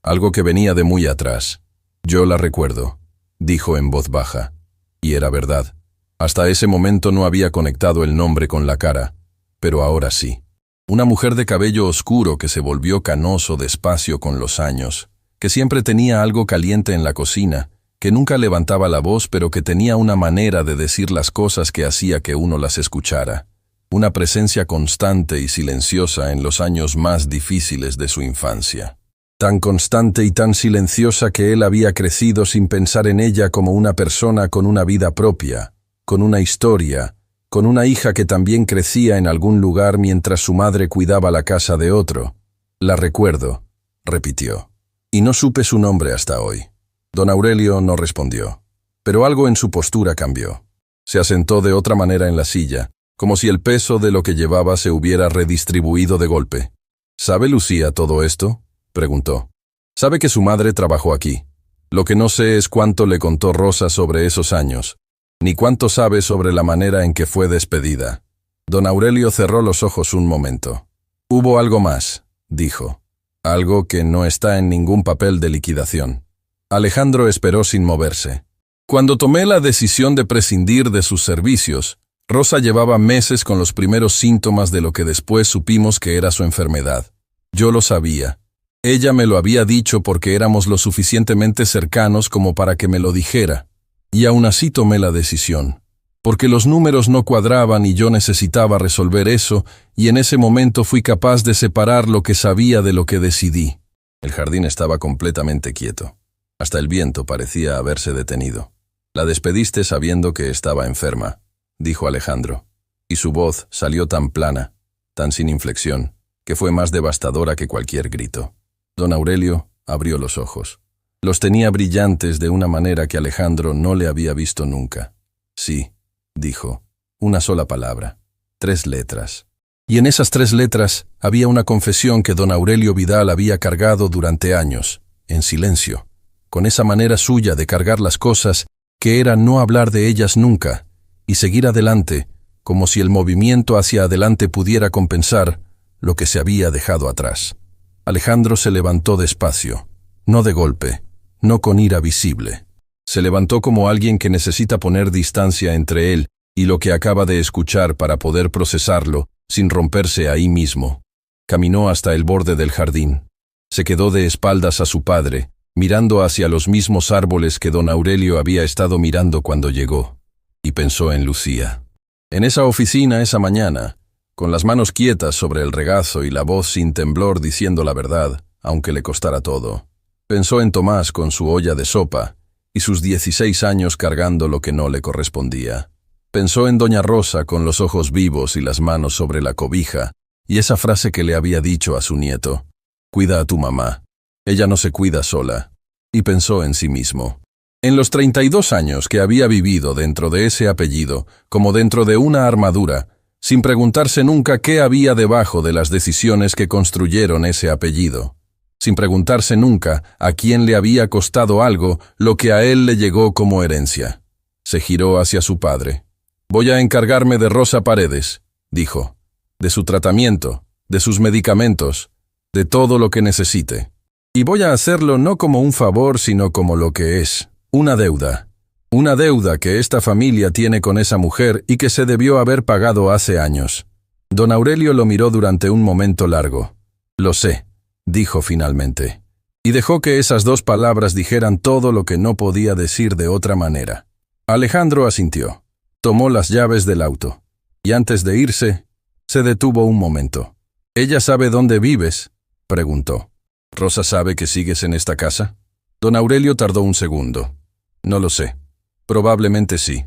algo que venía de muy atrás. «Yo la recuerdo», dijo en voz baja. Y era verdad. Hasta ese momento no había conectado el nombre con la cara, pero ahora sí. Una mujer de cabello oscuro que se volvió canoso despacio con los años, que siempre tenía algo caliente en la cocina, que nunca levantaba la voz pero que tenía una manera de decir las cosas que hacía que uno las escuchara. Una presencia constante y silenciosa en los años más difíciles de su infancia. Tan constante y tan silenciosa que él había crecido sin pensar en ella como una persona con una vida propia, con una historia, con una hija que también crecía en algún lugar mientras su madre cuidaba la casa de otro. «La recuerdo», repitió. «Y no supe su nombre hasta hoy». Don Aurelio no respondió, pero algo en su postura cambió. Se asentó de otra manera en la silla, como si el peso de lo que llevaba se hubiera redistribuido de golpe. «¿Sabe Lucía todo esto?», preguntó. «Sabe que su madre trabajó aquí. Lo que no sé es cuánto le contó Rosa sobre esos años, ni cuánto sabe sobre la manera en que fue despedida». Don Aurelio cerró los ojos un momento. «Hubo algo más», dijo. «Algo que no está en ningún papel de liquidación». Alejandro esperó sin moverse. «Cuando tomé la decisión de prescindir de sus servicios, Rosa llevaba meses con los primeros síntomas de lo que después supimos que era su enfermedad. Yo lo sabía. Ella me lo había dicho porque éramos lo suficientemente cercanos como para que me lo dijera. Y aún así tomé la decisión, porque los números no cuadraban y yo necesitaba resolver eso, y en ese momento fui capaz de separar lo que sabía de lo que decidí». El jardín estaba completamente quieto. Hasta el viento parecía haberse detenido. «La despediste sabiendo que estaba enferma», dijo Alejandro, y su voz salió tan plana, tan sin inflexión, que fue más devastadora que cualquier grito. Don Aurelio abrió los ojos. Los tenía brillantes de una manera que Alejandro no le había visto nunca. «Sí», dijo, «una sola palabra, 3 letras». Y en esas 3 letras había una confesión que don Aurelio Vidal había cargado durante años, en silencio, con esa manera suya de cargar las cosas que era no hablar de ellas nunca, y seguir adelante, como si el movimiento hacia adelante pudiera compensar lo que se había dejado atrás. Alejandro se levantó despacio, no de golpe, no con ira visible. Se levantó como alguien que necesita poner distancia entre él y lo que acaba de escuchar para poder procesarlo sin romperse ahí mismo. Caminó hasta el borde del jardín. Se quedó de espaldas a su padre, mirando hacia los mismos árboles que don Aurelio había estado mirando cuando llegó, y pensó en Lucía. En esa oficina esa mañana, con las manos quietas sobre el regazo y la voz sin temblor diciendo la verdad, aunque le costara todo. Pensó en Tomás con su olla de sopa y sus 16 años cargando lo que no le correspondía. Pensó en doña Rosa con los ojos vivos y las manos sobre la cobija, y esa frase que le había dicho a su nieto: «Cuida a tu mamá, ella no se cuida sola», y pensó en sí mismo. En los 32 años que había vivido dentro de ese apellido, como dentro de una armadura, sin preguntarse nunca qué había debajo de las decisiones que construyeron ese apellido, sin preguntarse nunca a quién le había costado algo lo que a él le llegó como herencia. Se giró hacia su padre. «Voy a encargarme de Rosa Paredes», dijo, «de su tratamiento, de sus medicamentos, de todo lo que necesite. Y voy a hacerlo no como un favor, sino como lo que es, una deuda. Una deuda que esta familia tiene con esa mujer y que se debió haber pagado hace años». Don Aurelio lo miró durante un momento largo. «Lo sé», dijo finalmente, y dejó que esas dos palabras dijeran todo lo que no podía decir de otra manera. Alejandro asintió. Tomó las llaves del auto, y antes de irse, se detuvo un momento. «¿Ella sabe dónde vives?», preguntó. «¿Rosa sabe que sigues en esta casa?». Don Aurelio tardó un segundo. «No lo sé. Probablemente sí.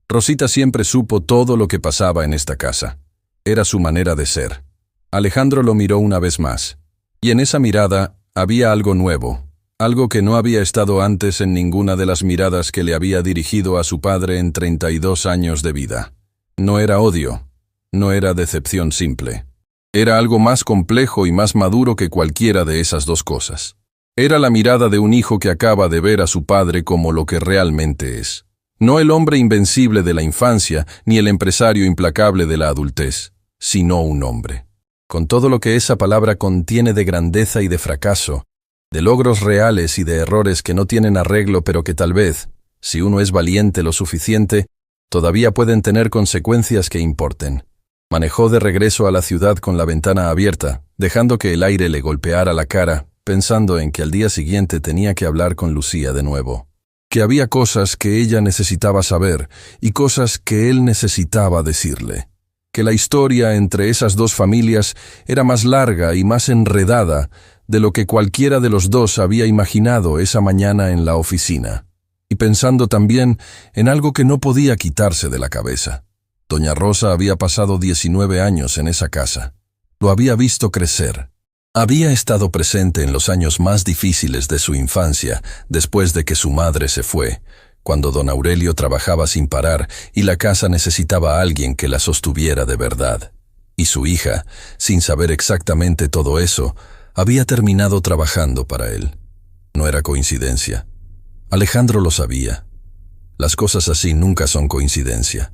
Rosita siempre supo todo lo que pasaba en esta casa. Era su manera de ser». Alejandro lo miró una vez más, y en esa mirada había algo nuevo, algo que no había estado antes en ninguna de las miradas que le había dirigido a su padre en 32 años de vida. No era odio, no era decepción simple. Era algo más complejo y más maduro que cualquiera de esas dos cosas. Era la mirada de un hijo que acaba de ver a su padre como lo que realmente es. No el hombre invencible de la infancia, ni el empresario implacable de la adultez, sino un hombre. Con todo lo que esa palabra contiene de grandeza y de fracaso, de logros reales y de errores que no tienen arreglo, pero que tal vez, si uno es valiente lo suficiente, todavía pueden tener consecuencias que importen. Manejó de regreso a la ciudad con la ventana abierta, dejando que el aire le golpeara la cara, pensando en que al día siguiente tenía que hablar con Lucía de nuevo. Que había cosas que ella necesitaba saber y cosas que él necesitaba decirle. Que la historia entre esas dos familias era más larga y más enredada de lo que cualquiera de los dos había imaginado esa mañana en la oficina. Y pensando también en algo que no podía quitarse de la cabeza. Doña Rosa había pasado 19 años en esa casa. Lo había visto crecer. Había estado presente en los años más difíciles de su infancia, después de que su madre se fue, cuando don Aurelio trabajaba sin parar y la casa necesitaba a alguien que la sostuviera de verdad. Y su hija, sin saber exactamente todo eso, había terminado trabajando para él. No era coincidencia. Alejandro lo sabía. Las cosas así nunca son coincidencia.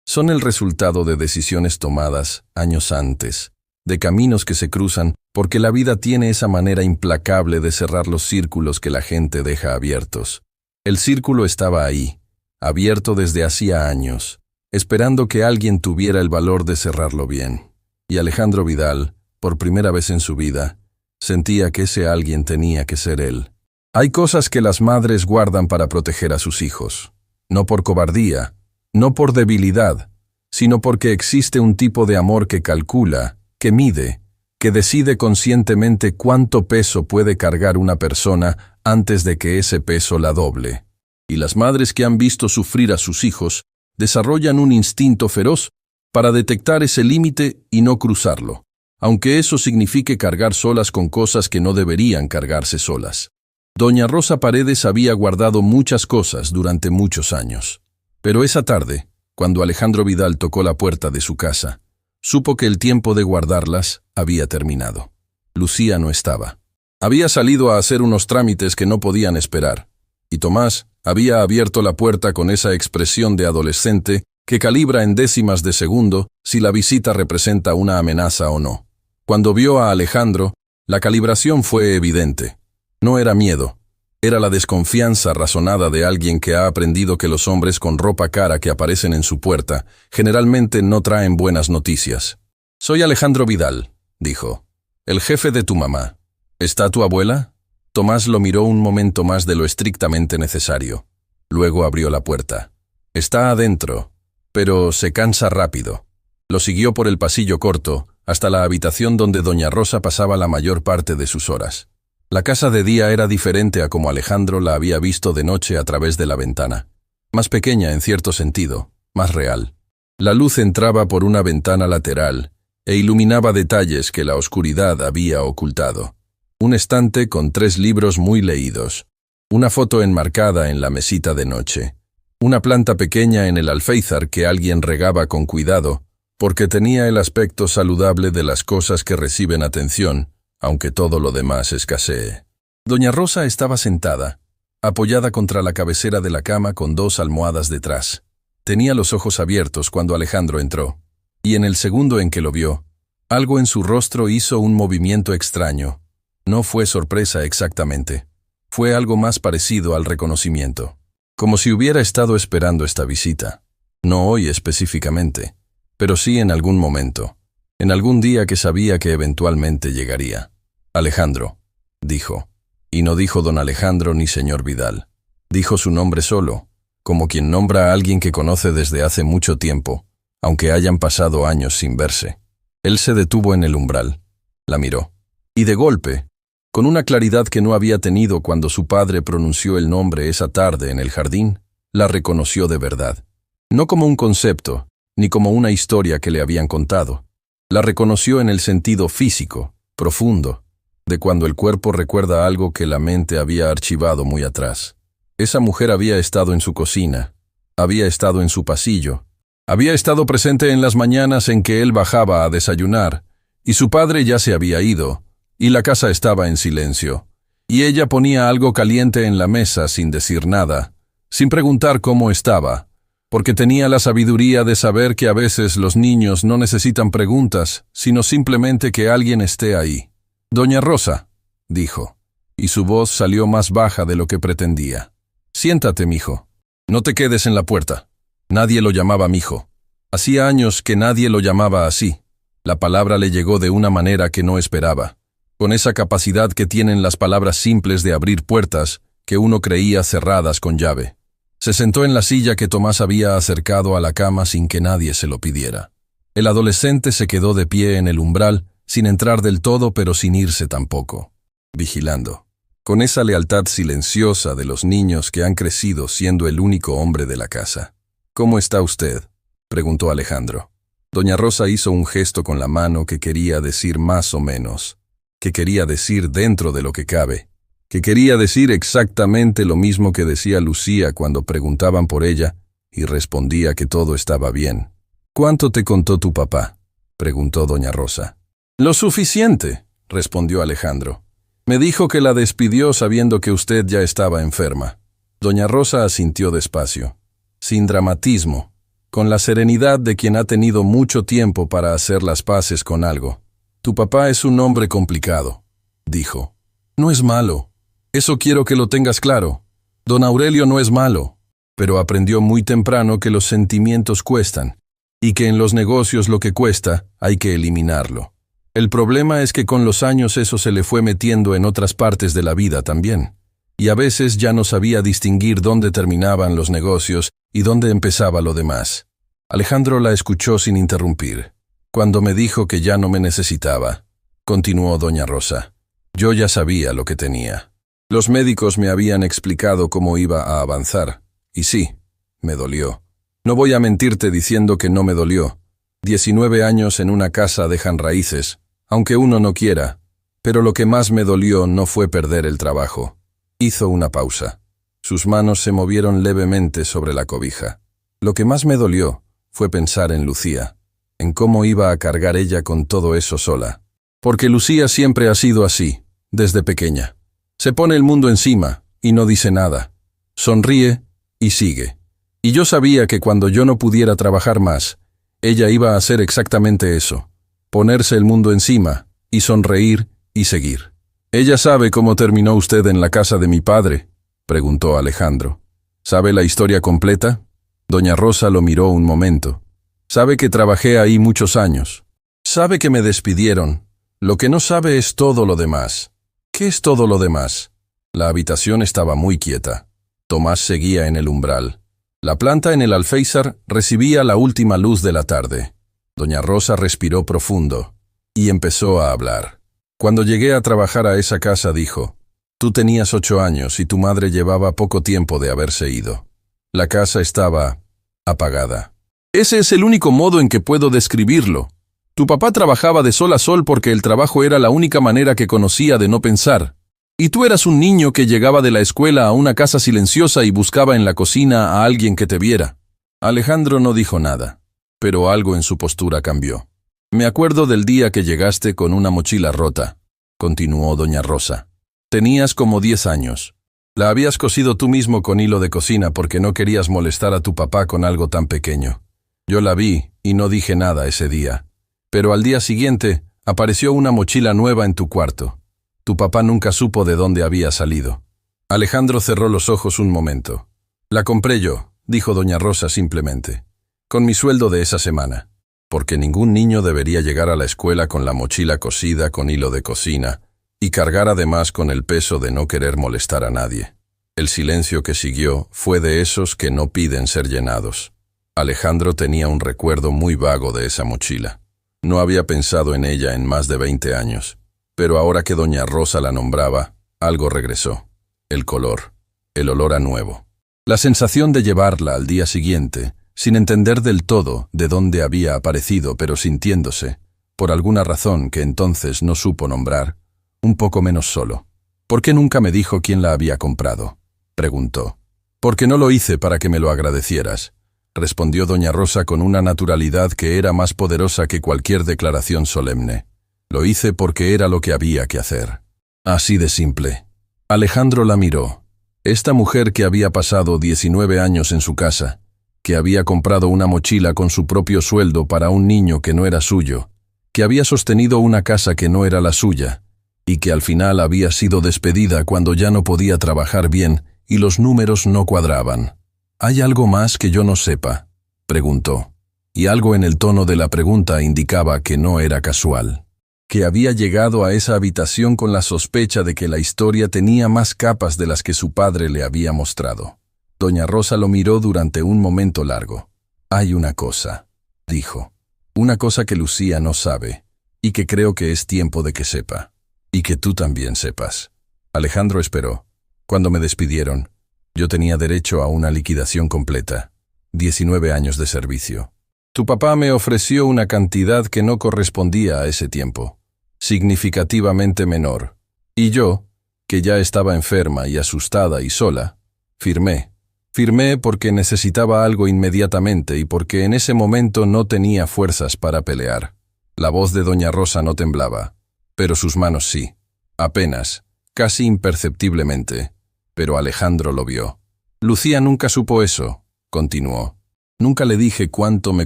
Son el resultado de decisiones tomadas años antes, de caminos que se cruzan, porque la vida tiene esa manera implacable de cerrar los círculos que la gente deja abiertos. El círculo estaba ahí, abierto desde hacía años, esperando que alguien tuviera el valor de cerrarlo bien. Y Alejandro Vidal, por primera vez en su vida, sentía que ese alguien tenía que ser él. Hay cosas que las madres guardan para proteger a sus hijos, no por cobardía, no por debilidad, sino porque existe un tipo de amor que calcula, que mide, que decide conscientemente cuánto peso puede cargar una persona antes de que ese peso la doble. Y las madres que han visto sufrir a sus hijos desarrollan un instinto feroz para detectar ese límite y no cruzarlo, aunque eso signifique cargar solas con cosas que no deberían cargarse solas. Doña Rosa Paredes había guardado muchas cosas durante muchos años. Pero esa tarde, cuando Alejandro Vidal tocó la puerta de su casa, supo que el tiempo de guardarlas había terminado. Lucía no estaba. Había salido a hacer unos trámites que no podían esperar, y Tomás había abierto la puerta con esa expresión de adolescente que calibra en décimas de segundo si la visita representa una amenaza o no. Cuando vio a Alejandro, la calibración fue evidente. No era miedo, era la desconfianza razonada de alguien que ha aprendido que los hombres con ropa cara que aparecen en su puerta generalmente no traen buenas noticias. «Soy Alejandro Vidal», dijo, «el jefe de tu mamá. ¿Está tu abuela?». Tomás lo miró un momento más de lo estrictamente necesario. Luego abrió la puerta. «Está adentro, pero se cansa rápido». Lo siguió por el pasillo corto hasta la habitación donde doña Rosa pasaba la mayor parte de sus horas. La casa de día era diferente a como Alejandro la había visto de noche a través de la ventana. Más pequeña en cierto sentido, más real. La luz entraba por una ventana lateral e iluminaba detalles que la oscuridad había ocultado. Un estante con 3 libros muy leídos, una foto enmarcada en la mesita de noche, una planta pequeña en el alféizar que alguien regaba con cuidado, porque tenía el aspecto saludable de las cosas que reciben atención, aunque todo lo demás escasee. Doña Rosa estaba sentada, apoyada contra la cabecera de la cama con 2 almohadas detrás. Tenía los ojos abiertos cuando Alejandro entró, y en el segundo en que lo vio, algo en su rostro hizo un movimiento extraño. No fue sorpresa exactamente. Fue algo más parecido al reconocimiento. Como si hubiera estado esperando esta visita. No hoy específicamente, pero sí en algún momento. En algún día que sabía que eventualmente llegaría. Alejandro, dijo. Y no dijo don Alejandro ni señor Vidal. Dijo su nombre solo, como quien nombra a alguien que conoce desde hace mucho tiempo, aunque hayan pasado años sin verse. Él se detuvo en el umbral. La miró. Y de golpe, con una claridad que no había tenido cuando su padre pronunció el nombre esa tarde en el jardín, la reconoció de verdad. No como un concepto, ni como una historia que le habían contado. La reconoció en el sentido físico, profundo, de cuando el cuerpo recuerda algo que la mente había archivado muy atrás. Esa mujer había estado en su cocina, había estado en su pasillo, había estado presente en las mañanas en que él bajaba a desayunar, y su padre ya se había ido, y la casa estaba en silencio, y ella ponía algo caliente en la mesa sin decir nada, sin preguntar cómo estaba, porque tenía la sabiduría de saber que a veces los niños no necesitan preguntas, sino simplemente que alguien esté ahí. «Doña Rosa», dijo, y su voz salió más baja de lo que pretendía. «Siéntate, mijo. No te quedes en la puerta». Nadie lo llamaba mijo. Hacía años que nadie lo llamaba así. La palabra le llegó de una manera que no esperaba, con esa capacidad que tienen las palabras simples de abrir puertas que uno creía cerradas con llave. Se sentó en la silla que Tomás había acercado a la cama sin que nadie se lo pidiera. El adolescente se quedó de pie en el umbral, sin entrar del todo pero sin irse tampoco, vigilando, con esa lealtad silenciosa de los niños que han crecido siendo el único hombre de la casa. «¿Cómo está usted?», preguntó Alejandro. Doña Rosa hizo un gesto con la mano que quería decir más o menos, que quería decir dentro de lo que cabe, que quería decir exactamente lo mismo que decía Lucía cuando preguntaban por ella, y respondía que todo estaba bien. «¿Cuánto te contó tu papá?», preguntó doña Rosa. «Lo suficiente», respondió Alejandro. «Me dijo que la despidió sabiendo que usted ya estaba enferma». Doña Rosa asintió despacio, sin dramatismo, con la serenidad de quien ha tenido mucho tiempo para hacer las paces con algo. «Tu papá es un hombre complicado», dijo. «No es malo. Eso quiero que lo tengas claro. Don Aurelio no es malo, pero aprendió muy temprano que los sentimientos cuestan, y que en los negocios lo que cuesta hay que eliminarlo. El problema es que con los años eso se le fue metiendo en otras partes de la vida también, y a veces ya no sabía distinguir dónde terminaban los negocios y dónde empezaba lo demás». Alejandro la escuchó sin interrumpir. «Cuando me dijo que ya no me necesitaba», continuó doña Rosa, «yo ya sabía lo que tenía. Los médicos me habían explicado cómo iba a avanzar, y sí, me dolió. No voy a mentirte diciendo que no me dolió. 19 años en una casa dejan raíces, aunque uno no quiera, pero lo que más me dolió no fue perder el trabajo». Hizo una pausa. Sus manos se movieron levemente sobre la cobija. «Lo que más me dolió fue pensar en Lucía, en cómo iba a cargar ella con todo eso sola. Porque Lucía siempre ha sido así, desde pequeña. Se pone el mundo encima y no dice nada. Sonríe y sigue. Y yo sabía que cuando yo no pudiera trabajar más, ella iba a hacer exactamente eso, ponerse el mundo encima y sonreír y seguir». «¿Ella sabe cómo terminó usted en la casa de mi padre?», preguntó Alejandro. «¿Sabe la historia completa?». Doña Rosa lo miró un momento. «Sabe que trabajé ahí muchos años. Sabe que me despidieron. Lo que no sabe es todo lo demás». «¿Qué es todo lo demás?». La habitación estaba muy quieta. Tomás seguía en el umbral. La planta en el alféizar recibía la última luz de la tarde. Doña Rosa respiró profundo y empezó a hablar. «Cuando llegué a trabajar a esa casa», dijo, «tú tenías 8 años y tu madre llevaba poco tiempo de haberse ido. La casa estaba apagada. Ese es el único modo en que puedo describirlo. Tu papá trabajaba de sol a sol porque el trabajo era la única manera que conocía de no pensar. Y tú eras un niño que llegaba de la escuela a una casa silenciosa y buscaba en la cocina a alguien que te viera. Alejandro no dijo nada, pero algo en su postura cambió. Me acuerdo del día que llegaste con una mochila rota, continuó doña Rosa. Tenías como 10 años. La habías cosido tú mismo con hilo de cocina porque no querías molestar a tu papá con algo tan pequeño. Yo la vi y no dije nada ese día. Pero al día siguiente apareció una mochila nueva en tu cuarto. Tu papá nunca supo de dónde había salido. Alejandro cerró los ojos un momento. La compré yo, dijo doña Rosa simplemente, con mi sueldo de esa semana. Porque ningún niño debería llegar a la escuela con la mochila cosida con hilo de cocina y cargar además con el peso de no querer molestar a nadie. El silencio que siguió fue de esos que no piden ser llenados. Alejandro tenía un recuerdo muy vago de esa mochila. No había pensado en ella en más de 20 años, pero ahora que doña Rosa la nombraba, algo regresó. El color, el olor a nuevo. La sensación de llevarla al día siguiente, sin entender del todo de dónde había aparecido, pero sintiéndose, por alguna razón que entonces no supo nombrar, un poco menos solo. ¿Por qué nunca me dijo quién la había comprado?, preguntó. Porque no lo hice para que me lo agradecieras, respondió doña Rosa con una naturalidad que era más poderosa que cualquier declaración solemne. Lo hice porque era lo que había que hacer. Así de simple. Alejandro la miró. Esta mujer que había pasado 19 años en su casa, que había comprado una mochila con su propio sueldo para un niño que no era suyo, que había sostenido una casa que no era la suya, y que al final había sido despedida cuando ya no podía trabajar bien y los números no cuadraban. ¿Hay algo más que yo no sepa?, preguntó, y algo en el tono de la pregunta indicaba que no era casual, que había llegado a esa habitación con la sospecha de que la historia tenía más capas de las que su padre le había mostrado. Doña Rosa lo miró durante un momento largo. Hay una cosa, dijo, una cosa que Lucía no sabe, y que creo que es tiempo de que sepa, y que tú también sepas. Alejandro esperó. Cuando me despidieron, yo tenía derecho a una liquidación completa, 19 años de servicio. Tu papá me ofreció una cantidad que no correspondía a ese tiempo, significativamente menor, y yo, que ya estaba enferma y asustada y sola, firmé. Firmé porque necesitaba algo inmediatamente y porque en ese momento no tenía fuerzas para pelear. La voz de doña Rosa no temblaba, pero sus manos sí, apenas, casi imperceptiblemente, pero Alejandro lo vio. Lucía nunca supo eso, continuó. Nunca le dije cuánto me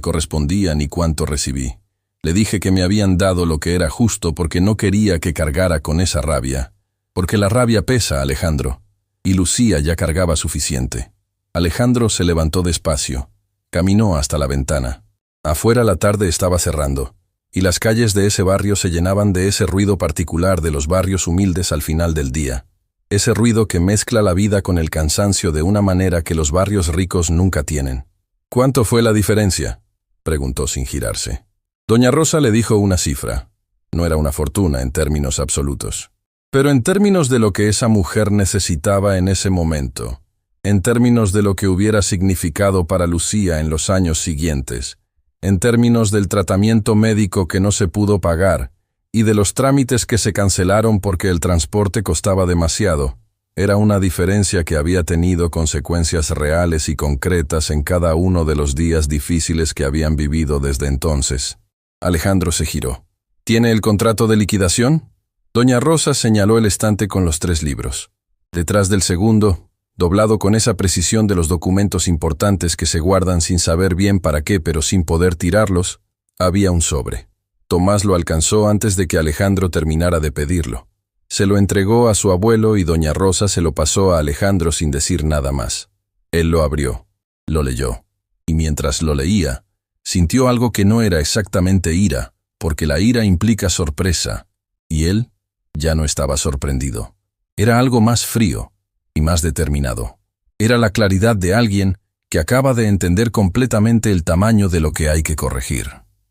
correspondía ni cuánto recibí. Le dije que me habían dado lo que era justo porque no quería que cargara con esa rabia, porque la rabia pesa, Alejandro, y Lucía ya cargaba suficiente. Alejandro se levantó despacio, caminó hasta la ventana. Afuera la tarde estaba cerrando, y las calles de ese barrio se llenaban de ese ruido particular de los barrios humildes al final del día. Ese ruido que mezcla la vida con el cansancio de una manera que los barrios ricos nunca tienen. ¿Cuánto fue la diferencia?, preguntó sin girarse. Doña Rosa le dijo una cifra. No era una fortuna en términos absolutos, pero en términos de lo que esa mujer necesitaba en ese momento, en términos de lo que hubiera significado para Lucía en los años siguientes, en términos del tratamiento médico que no se pudo pagar y de los trámites que se cancelaron porque el transporte costaba demasiado, era una diferencia que había tenido consecuencias reales y concretas en cada uno de los días difíciles que habían vivido desde entonces. Alejandro se giró. ¿Tiene el contrato de liquidación? Doña Rosa señaló el estante con los 3 libros. Detrás del segundo, doblado con esa precisión de los documentos importantes que se guardan sin saber bien para qué pero sin poder tirarlos, había un sobre. Tomás lo alcanzó antes de que Alejandro terminara de pedirlo. Se lo entregó a su abuelo y doña Rosa se lo pasó a Alejandro sin decir nada más. Él lo abrió, lo leyó, y mientras lo leía, sintió algo que no era exactamente ira, porque la ira implica sorpresa, y él ya no estaba sorprendido. Era algo más frío y más determinado. Era la claridad de alguien que acaba de entender completamente el tamaño de lo que hay que corregir.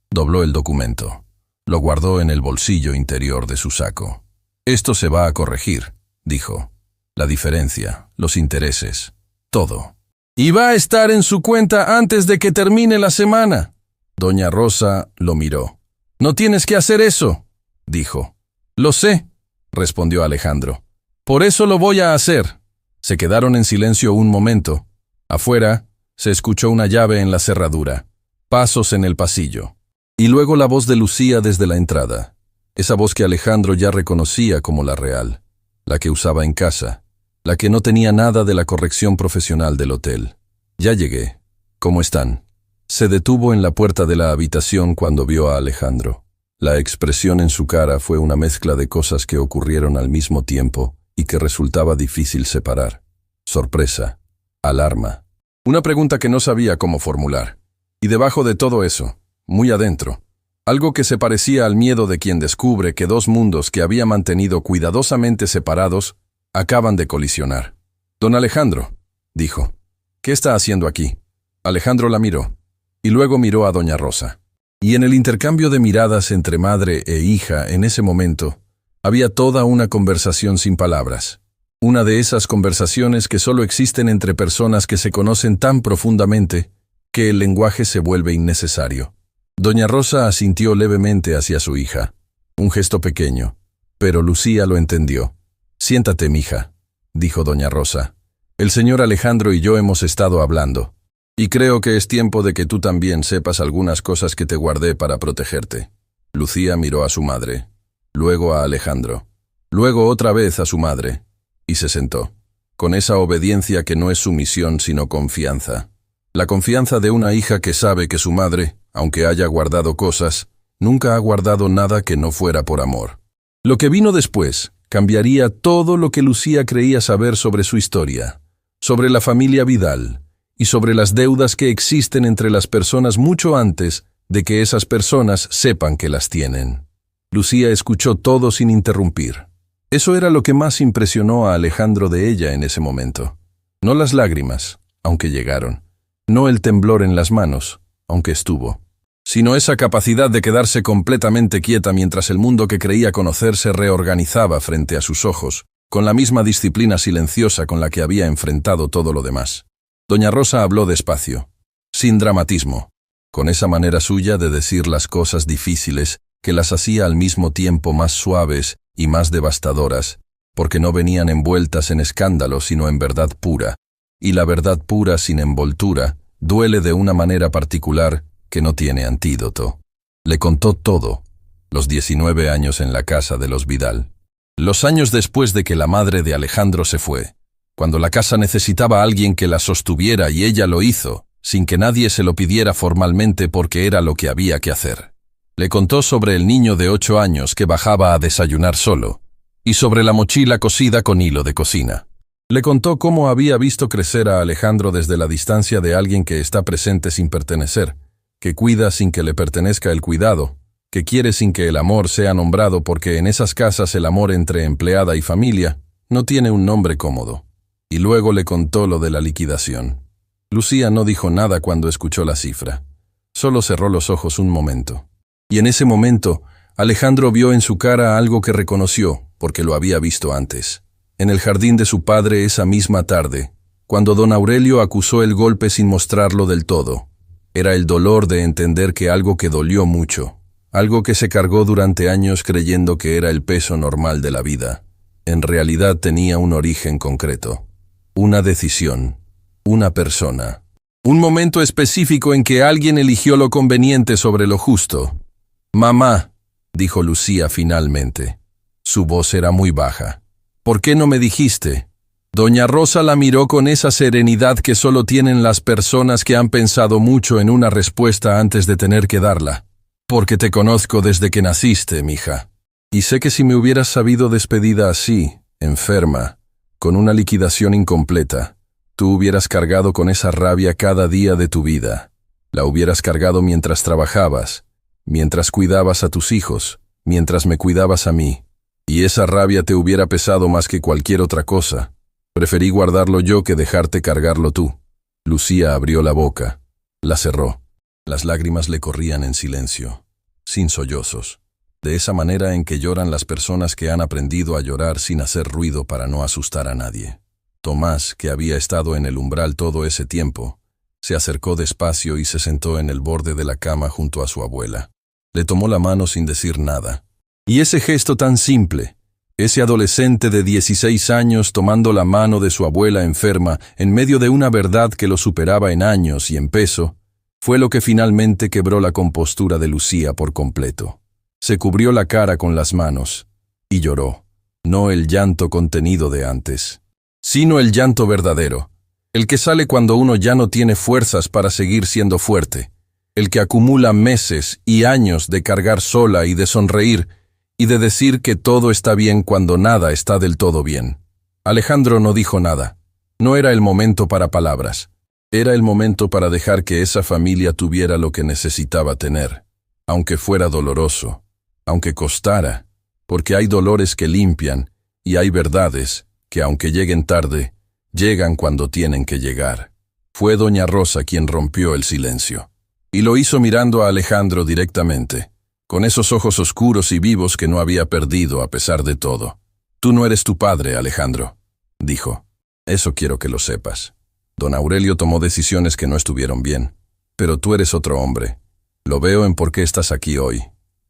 Dobló el documento. Lo guardó en el bolsillo interior de su saco. Esto se va a corregir, dijo. La diferencia, los intereses, todo. Y va a estar en su cuenta antes de que termine la semana. Doña Rosa lo miró. No tienes que hacer eso, dijo. Lo sé, respondió Alejandro. Por eso lo voy a hacer. Se quedaron en silencio un momento. Afuera, se escuchó una llave en la cerradura, pasos en el pasillo, y luego la voz de Lucía desde la entrada. Esa voz que Alejandro ya reconocía como la real, la que usaba en casa, la que no tenía nada de la corrección profesional del hotel. Ya llegué. ¿Cómo están? Se detuvo en la puerta de la habitación cuando vio a Alejandro. La expresión en su cara fue una mezcla de cosas que ocurrieron al mismo tiempo y que resultaba difícil separar. Sorpresa, alarma, una pregunta que no sabía cómo formular. Y debajo de todo eso, muy adentro, algo que se parecía al miedo de quien descubre que dos mundos que había mantenido cuidadosamente separados acaban de colisionar. Don Alejandro, dijo, ¿qué está haciendo aquí? Alejandro la miró, y luego miró a doña Rosa. Y en el intercambio de miradas entre madre e hija en ese momento, había toda una conversación sin palabras. Una de esas conversaciones que solo existen entre personas que se conocen tan profundamente que el lenguaje se vuelve innecesario. Doña Rosa asintió levemente hacia su hija. Un gesto pequeño, pero Lucía lo entendió. «Siéntate, mija», dijo doña Rosa. «El señor Alejandro y yo hemos estado hablando, y creo que es tiempo de que tú también sepas algunas cosas que te guardé para protegerte». Lucía miró a su madre, luego a Alejandro, luego otra vez a su madre, y se sentó, con esa obediencia que no es sumisión sino confianza. La confianza de una hija que sabe que su madre, aunque haya guardado cosas, nunca ha guardado nada que no fuera por amor. Lo que vino después cambiaría todo lo que Lucía creía saber sobre su historia, sobre la familia Vidal y sobre las deudas que existen entre las personas mucho antes de que esas personas sepan que las tienen. Lucía escuchó todo sin interrumpir. Eso era lo que más impresionó a Alejandro de ella en ese momento. No las lágrimas, aunque llegaron. No el temblor en las manos, aunque estuvo. Sino esa capacidad de quedarse completamente quieta mientras el mundo que creía conocer se reorganizaba frente a sus ojos, con la misma disciplina silenciosa con la que había enfrentado todo lo demás. Doña Rosa habló despacio, sin dramatismo, con esa manera suya de decir las cosas difíciles que las hacía al mismo tiempo más suaves y más devastadoras, porque no venían envueltas en escándalo sino en verdad pura, y la verdad pura sin envoltura duele de una manera particular que no tiene antídoto. Le contó todo, los 19 años en la casa de los Vidal, los años después de que la madre de Alejandro se fue, cuando la casa necesitaba a alguien que la sostuviera y ella lo hizo, sin que nadie se lo pidiera formalmente porque era lo que había que hacer. Le contó sobre el niño de 8 años que bajaba a desayunar solo, y sobre la mochila cosida con hilo de cocina. Le contó cómo había visto crecer a Alejandro desde la distancia de alguien que está presente sin pertenecer, que cuida sin que le pertenezca el cuidado, que quiere sin que el amor sea nombrado porque en esas casas el amor entre empleada y familia no tiene un nombre cómodo. Y luego le contó lo de la liquidación. Lucía no dijo nada cuando escuchó la cifra. Solo cerró los ojos un momento. Y en ese momento, Alejandro vio en su cara algo que reconoció, porque lo había visto antes. En el jardín de su padre esa misma tarde, cuando don Aurelio acusó el golpe sin mostrarlo del todo. Era el dolor de entender que algo que dolió mucho, algo que se cargó durante años creyendo que era el peso normal de la vida, en realidad tenía un origen concreto, una decisión, una persona, un momento específico en que alguien eligió lo conveniente sobre lo justo. «Mamá», dijo Lucía finalmente. Su voz era muy baja. «¿Por qué no me dijiste?» Doña Rosa la miró con esa serenidad que solo tienen las personas que han pensado mucho en una respuesta antes de tener que darla. «Porque te conozco desde que naciste, mija. Y sé que si me hubieras sabido despedida así, enferma, con una liquidación incompleta, tú hubieras cargado con esa rabia cada día de tu vida. La hubieras cargado mientras trabajabas, mientras cuidabas a tus hijos, mientras me cuidabas a mí. Y esa rabia te hubiera pesado más que cualquier otra cosa. Preferí guardarlo yo que dejarte cargarlo tú». Lucía abrió la boca, la cerró. Las lágrimas le corrían en silencio, sin sollozos, de esa manera en que lloran las personas que han aprendido a llorar sin hacer ruido para no asustar a nadie. Tomás, que había estado en el umbral todo ese tiempo, se acercó despacio y se sentó en el borde de la cama junto a su abuela. Le tomó la mano sin decir nada. Y ese gesto tan simple, ese adolescente de 16 años tomando la mano de su abuela enferma en medio de una verdad que lo superaba en años y en peso, fue lo que finalmente quebró la compostura de Lucía por completo. Se cubrió la cara con las manos y lloró, no el llanto contenido de antes, sino el llanto verdadero, el que sale cuando uno ya no tiene fuerzas para seguir siendo fuerte, el que acumula meses y años de cargar sola y de sonreír y de decir que todo está bien cuando nada está del todo bien. Alejandro no dijo nada. No era el momento para palabras. Era el momento para dejar que esa familia tuviera lo que necesitaba tener, aunque fuera doloroso, aunque costara, porque hay dolores que limpian y hay verdades que, aunque lleguen tarde, llegan cuando tienen que llegar. Fue doña Rosa quien rompió el silencio. Y lo hizo mirando a Alejandro directamente, con esos ojos oscuros y vivos que no había perdido a pesar de todo. «Tú no eres tu padre, Alejandro», dijo. «Eso quiero que lo sepas. Don Aurelio tomó decisiones que no estuvieron bien, pero tú eres otro hombre. Lo veo en por qué estás aquí hoy.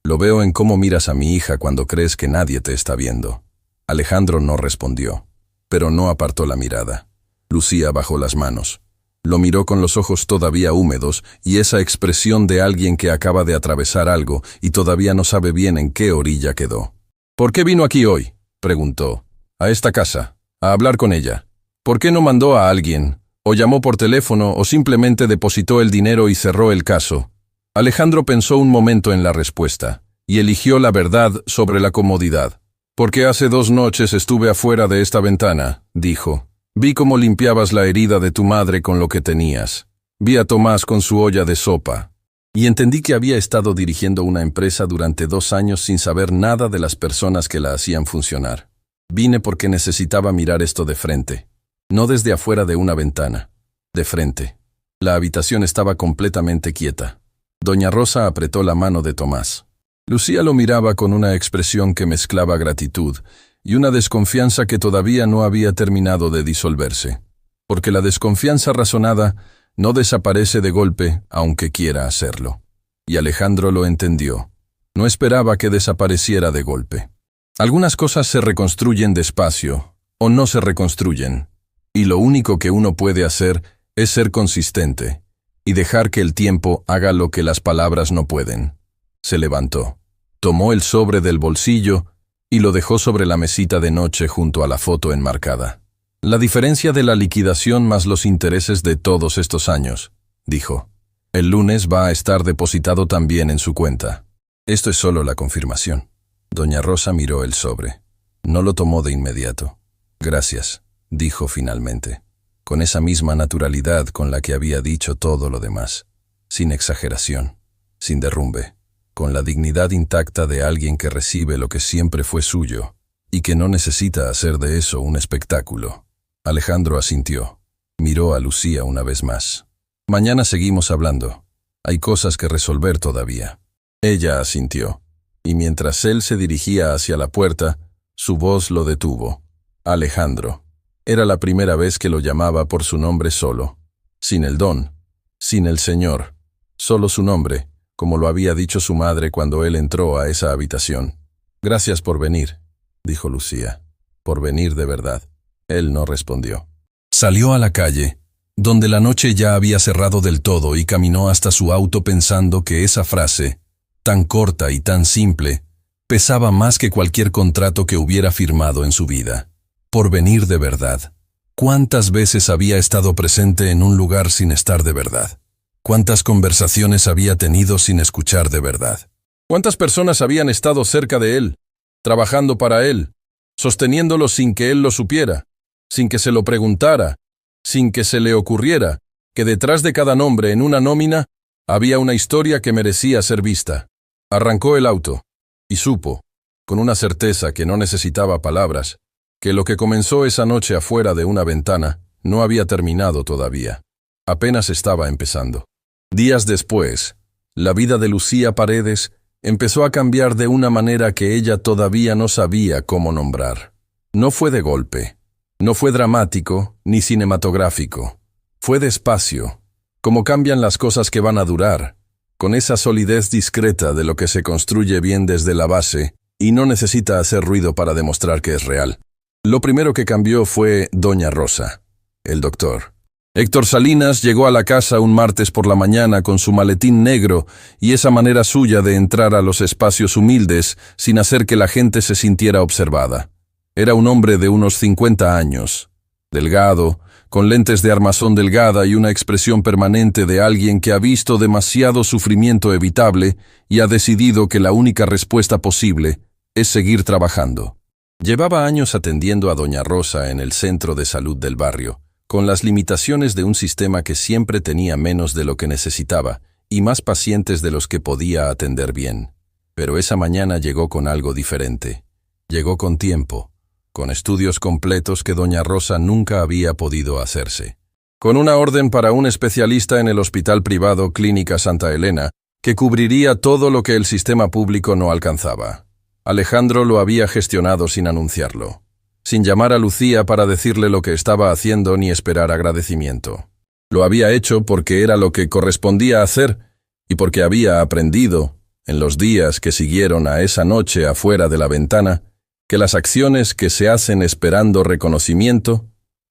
Lo veo en cómo miras a mi hija cuando crees que nadie te está viendo». Alejandro no respondió, pero no apartó la mirada. Lucía bajó las manos. Lo miró con los ojos todavía húmedos y esa expresión de alguien que acaba de atravesar algo y todavía no sabe bien en qué orilla quedó. «¿Por qué vino aquí hoy?», preguntó. «A esta casa, a hablar con ella. ¿Por qué no mandó a alguien, o llamó por teléfono, o simplemente depositó el dinero y cerró el caso?» Alejandro pensó un momento en la respuesta, y eligió la verdad sobre la comodidad. «Porque hace 2 noches estuve afuera de esta ventana», dijo. «Vi cómo limpiabas la herida de tu madre con lo que tenías. Vi a Tomás con su olla de sopa. Y entendí que había estado dirigiendo una empresa durante 2 años sin saber nada de las personas que la hacían funcionar. Vine porque necesitaba mirar esto de frente. No desde afuera de una ventana. De frente». La habitación estaba completamente quieta. Doña Rosa apretó la mano de Tomás. Lucía lo miraba con una expresión que mezclaba gratitud y una desconfianza que todavía no había terminado de disolverse. Porque la desconfianza razonada no desaparece de golpe, aunque quiera hacerlo. Y Alejandro lo entendió. No esperaba que desapareciera de golpe. Algunas cosas se reconstruyen despacio, o no se reconstruyen, y lo único que uno puede hacer es ser consistente, y dejar que el tiempo haga lo que las palabras no pueden. Se levantó, tomó el sobre del bolsillo y lo dejó sobre la mesita de noche junto a la foto enmarcada. «La diferencia de la liquidación más los intereses de todos estos años», dijo. «El lunes va a estar depositado también en su cuenta. Esto es solo la confirmación». Doña Rosa miró el sobre. No lo tomó de inmediato. «Gracias», dijo finalmente, con esa misma naturalidad con la que había dicho todo lo demás, sin exageración, sin derrumbe, con la dignidad intacta de alguien que recibe lo que siempre fue suyo y que no necesita hacer de eso un espectáculo. Alejandro asintió. Miró a Lucía una vez más. «Mañana seguimos hablando. Hay cosas que resolver todavía». Ella asintió, y mientras él se dirigía hacia la puerta, su voz lo detuvo. «Alejandro». Era la primera vez que lo llamaba por su nombre solo, sin el don, sin el señor, solo su nombre, como lo había dicho su madre cuando él entró a esa habitación. «Gracias por venir», dijo Lucía. «Por venir de verdad». Él no respondió. Salió a la calle, donde la noche ya había cerrado del todo, y caminó hasta su auto pensando que esa frase, tan corta y tan simple, pesaba más que cualquier contrato que hubiera firmado en su vida. Por venir de verdad. ¿Cuántas veces había estado presente en un lugar sin estar de verdad? ¿Cuántas conversaciones había tenido sin escuchar de verdad? ¿Cuántas personas habían estado cerca de él, trabajando para él, sosteniéndolo sin que él lo supiera, sin que se lo preguntara, sin que se le ocurriera que detrás de cada nombre en una nómina había una historia que merecía ser vista? Arrancó el auto y supo, con una certeza que no necesitaba palabras, que lo que comenzó esa noche afuera de una ventana no había terminado todavía. Apenas estaba empezando. Días después, la vida de Lucía Paredes empezó a cambiar de una manera que ella todavía no sabía cómo nombrar. No fue de golpe, No fue dramático ni cinematográfico. Fue despacio, como cambian las cosas que van a durar, con esa solidez discreta de lo que se construye bien desde la base y no necesita hacer ruido para demostrar que es real. Lo primero que cambió fue Doña Rosa, el doctor. Héctor Salinas llegó a la casa un martes por la mañana con su maletín negro y esa manera suya de entrar a los espacios humildes sin hacer que la gente se sintiera observada. Era un hombre de unos 50 años, delgado, con lentes de armazón delgada y una expresión permanente de alguien que ha visto demasiado sufrimiento evitable y ha decidido que la única respuesta posible es seguir trabajando. Llevaba años atendiendo a Doña Rosa en el centro de salud del barrio, con las limitaciones de un sistema que siempre tenía menos de lo que necesitaba y más pacientes de los que podía atender bien. Pero esa mañana llegó con algo diferente. Llegó con tiempo, con estudios completos que Doña Rosa nunca había podido hacerse. Con una orden para un especialista en el hospital privado Clínica Santa Elena, que cubriría todo lo que el sistema público no alcanzaba. Alejandro lo había gestionado sin anunciarlo, sin llamar a Lucía para decirle lo que estaba haciendo ni esperar agradecimiento. Lo había hecho porque era lo que correspondía hacer y porque había aprendido, en los días que siguieron a esa noche afuera de la ventana, que las acciones que se hacen esperando reconocimiento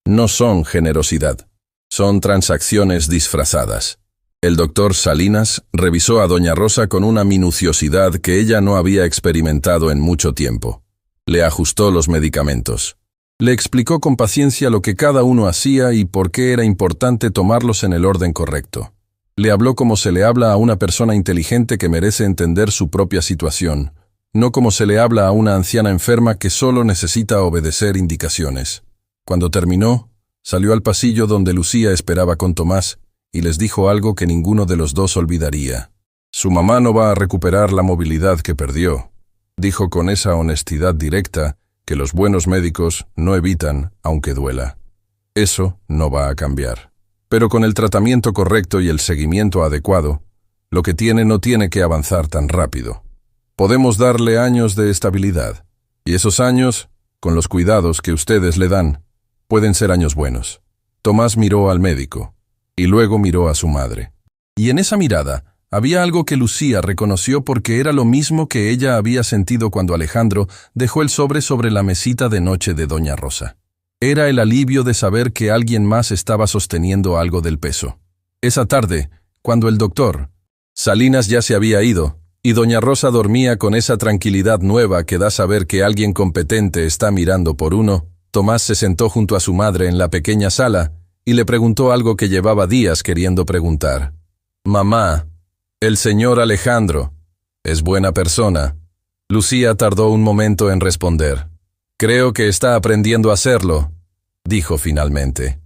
no son generosidad, son transacciones disfrazadas. El doctor Salinas revisó a Doña Rosa con una minuciosidad que ella no había experimentado en mucho tiempo. Le ajustó los medicamentos. Le explicó con paciencia lo que cada uno hacía y por qué era importante tomarlos en el orden correcto. Le habló como se le habla a una persona inteligente que merece entender su propia situación, no como se le habla a una anciana enferma que solo necesita obedecer indicaciones. Cuando terminó, salió al pasillo donde Lucía esperaba con Tomás y les dijo algo que ninguno de los dos olvidaría. Su mamá no va a recuperar la movilidad que perdió, dijo con esa honestidad directa que los buenos médicos no evitan aunque duela. Eso no va a cambiar. Pero con el tratamiento correcto y el seguimiento adecuado, lo que tiene no tiene que avanzar tan rápido. Podemos darle años de estabilidad, y esos años, con los cuidados que ustedes le dan, pueden ser años buenos. Tomás miró al médico, y luego miró a su madre. Y en esa mirada había algo que Lucía reconoció porque era lo mismo que ella había sentido cuando Alejandro dejó el sobre la mesita de noche de Doña Rosa. Era el alivio de saber que alguien más estaba sosteniendo algo del peso. Esa tarde, cuando el doctor Salinas ya se había ido, y Doña Rosa dormía con esa tranquilidad nueva que da saber que alguien competente está mirando por uno, Tomás se sentó junto a su madre en la pequeña sala y le preguntó algo que llevaba días queriendo preguntar. «Mamá, el señor Alejandro, ¿es buena persona?» Lucía tardó un momento en responder. «Creo que está aprendiendo a serlo», dijo finalmente.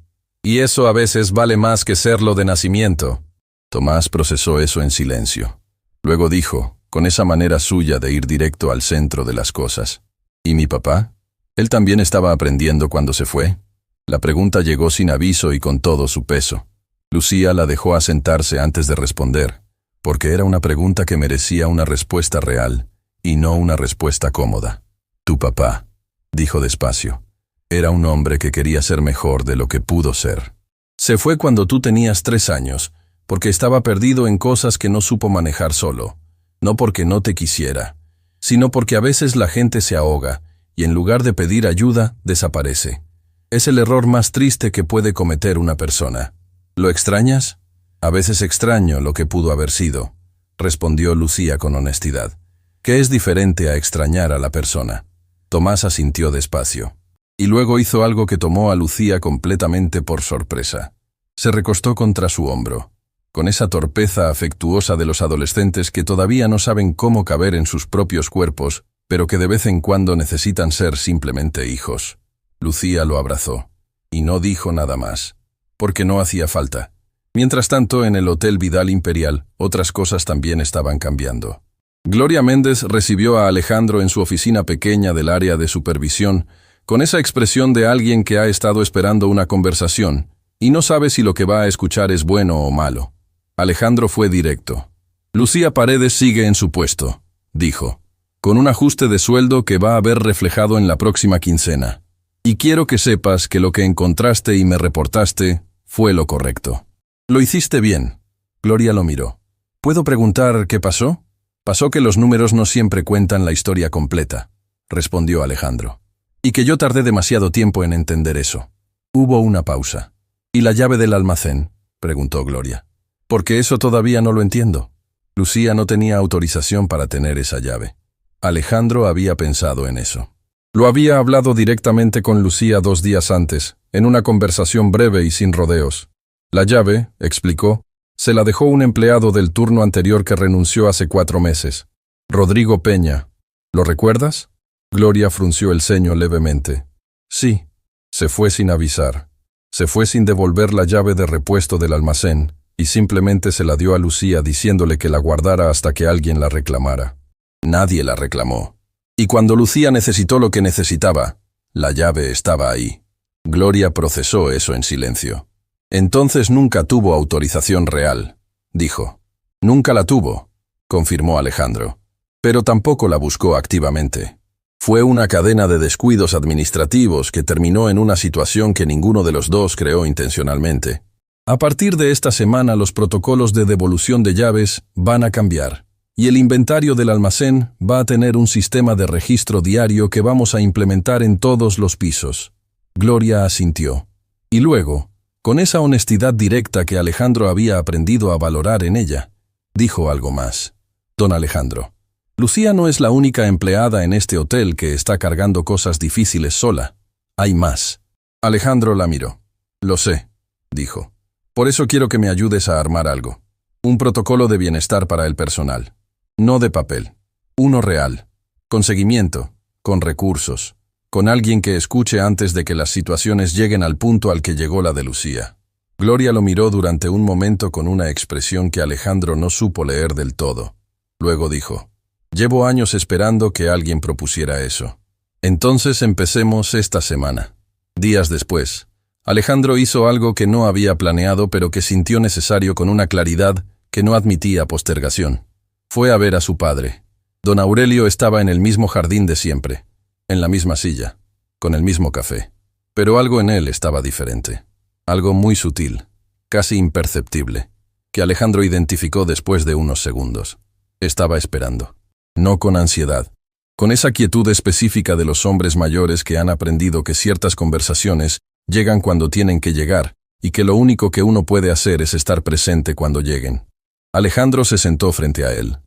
«Y eso a veces vale más que serlo de nacimiento». Tomás procesó eso en silencio. Luego dijo, con esa manera suya de ir directo al centro de las cosas. ¿Y mi papá? ¿Él también estaba aprendiendo cuando se fue? La pregunta llegó sin aviso y con todo su peso. Lucía la dejó asentarse antes de responder, porque era una pregunta que merecía una respuesta real y no una respuesta cómoda. «Tu papá», dijo despacio, «era un hombre que quería ser mejor de lo que pudo ser. Se fue cuando tú tenías 3 años, porque estaba perdido en cosas que no supo manejar solo, no porque no te quisiera, sino porque a veces la gente se ahoga y en lugar de pedir ayuda, desaparece. Es el error más triste que puede cometer una persona. ¿Lo extrañas?» «A veces extraño lo que pudo haber sido», respondió Lucía con honestidad. «¿Qué es diferente a extrañar a la persona?» Tomás asintió despacio. Y luego hizo algo que tomó a Lucía completamente por sorpresa. Se recostó contra su hombro, con esa torpeza afectuosa de los adolescentes que todavía no saben cómo caber en sus propios cuerpos, pero que de vez en cuando necesitan ser simplemente hijos. Lucía lo abrazó, y no dijo nada más, porque no hacía falta. Mientras tanto, en el Hotel Vidal Imperial, otras cosas también estaban cambiando. Gloria Méndez recibió a Alejandro en su oficina pequeña del área de supervisión, con esa expresión de alguien que ha estado esperando una conversación, y no sabe si lo que va a escuchar es bueno o malo. Alejandro fue directo. «Lucía Paredes sigue en su puesto», dijo, «con un ajuste de sueldo que va a ver reflejado en la próxima quincena. Y quiero que sepas que lo que encontraste y me reportaste fue lo correcto. Lo hiciste bien. Gloria lo miró. ¿Puedo preguntar qué pasó? Pasó que los números no siempre cuentan la historia completa, respondió Alejandro. Y que yo tardé demasiado tiempo en entender eso. Hubo una pausa. ¿Y la llave del almacén?, preguntó Gloria. Porque eso todavía no lo entiendo. Lucía no tenía autorización para tener esa llave. Alejandro había pensado en eso. Lo había hablado directamente con Lucía 2 días antes, en una conversación breve y sin rodeos. La llave, explicó, se la dejó un empleado del turno anterior que renunció hace 4 meses. Rodrigo Peña. ¿Lo recuerdas? Gloria frunció el ceño levemente. Sí. Se fue sin avisar. Se fue sin devolver la llave de repuesto del almacén, y simplemente se la dio a Lucía diciéndole que la guardara hasta que alguien la reclamara. Nadie la reclamó. Y cuando Lucía necesitó lo que necesitaba, la llave estaba ahí. Gloria procesó eso en silencio. Entonces nunca tuvo autorización real, dijo. Nunca la tuvo, confirmó Alejandro. Pero tampoco la buscó activamente. Fue una cadena de descuidos administrativos que terminó en una situación que ninguno de los dos creó intencionalmente. A partir de esta semana los protocolos de devolución de llaves van a cambiar, y el inventario del almacén va a tener un sistema de registro diario que vamos a implementar en todos los pisos. Gloria asintió. Y luego, con esa honestidad directa que Alejandro había aprendido a valorar en ella, dijo algo más. Don Alejandro, Lucía no es la única empleada en este hotel que está cargando cosas difíciles sola. Hay más. Alejandro la miró. Lo sé, dijo. Por eso quiero que me ayudes a armar algo. Un protocolo de bienestar para el personal. No de papel. Uno real. Con seguimiento. Con recursos. Con alguien que escuche antes de que las situaciones lleguen al punto al que llegó la de Lucía. Gloria lo miró durante un momento con una expresión que Alejandro no supo leer del todo. Luego dijo, llevo años esperando que alguien propusiera eso. Entonces empecemos esta semana. Días después, Alejandro hizo algo que no había planeado pero que sintió necesario con una claridad que no admitía postergación. Fue a ver a su padre. Don Aurelio estaba en el mismo jardín de siempre, en la misma silla, con el mismo café. Pero algo en él estaba diferente. Algo muy sutil, casi imperceptible, que Alejandro identificó después de unos segundos. Estaba esperando. No con ansiedad. Con esa quietud específica de los hombres mayores que han aprendido que ciertas conversaciones llegan cuando tienen que llegar, y que lo único que uno puede hacer es estar presente cuando lleguen. Alejandro se sentó frente a él.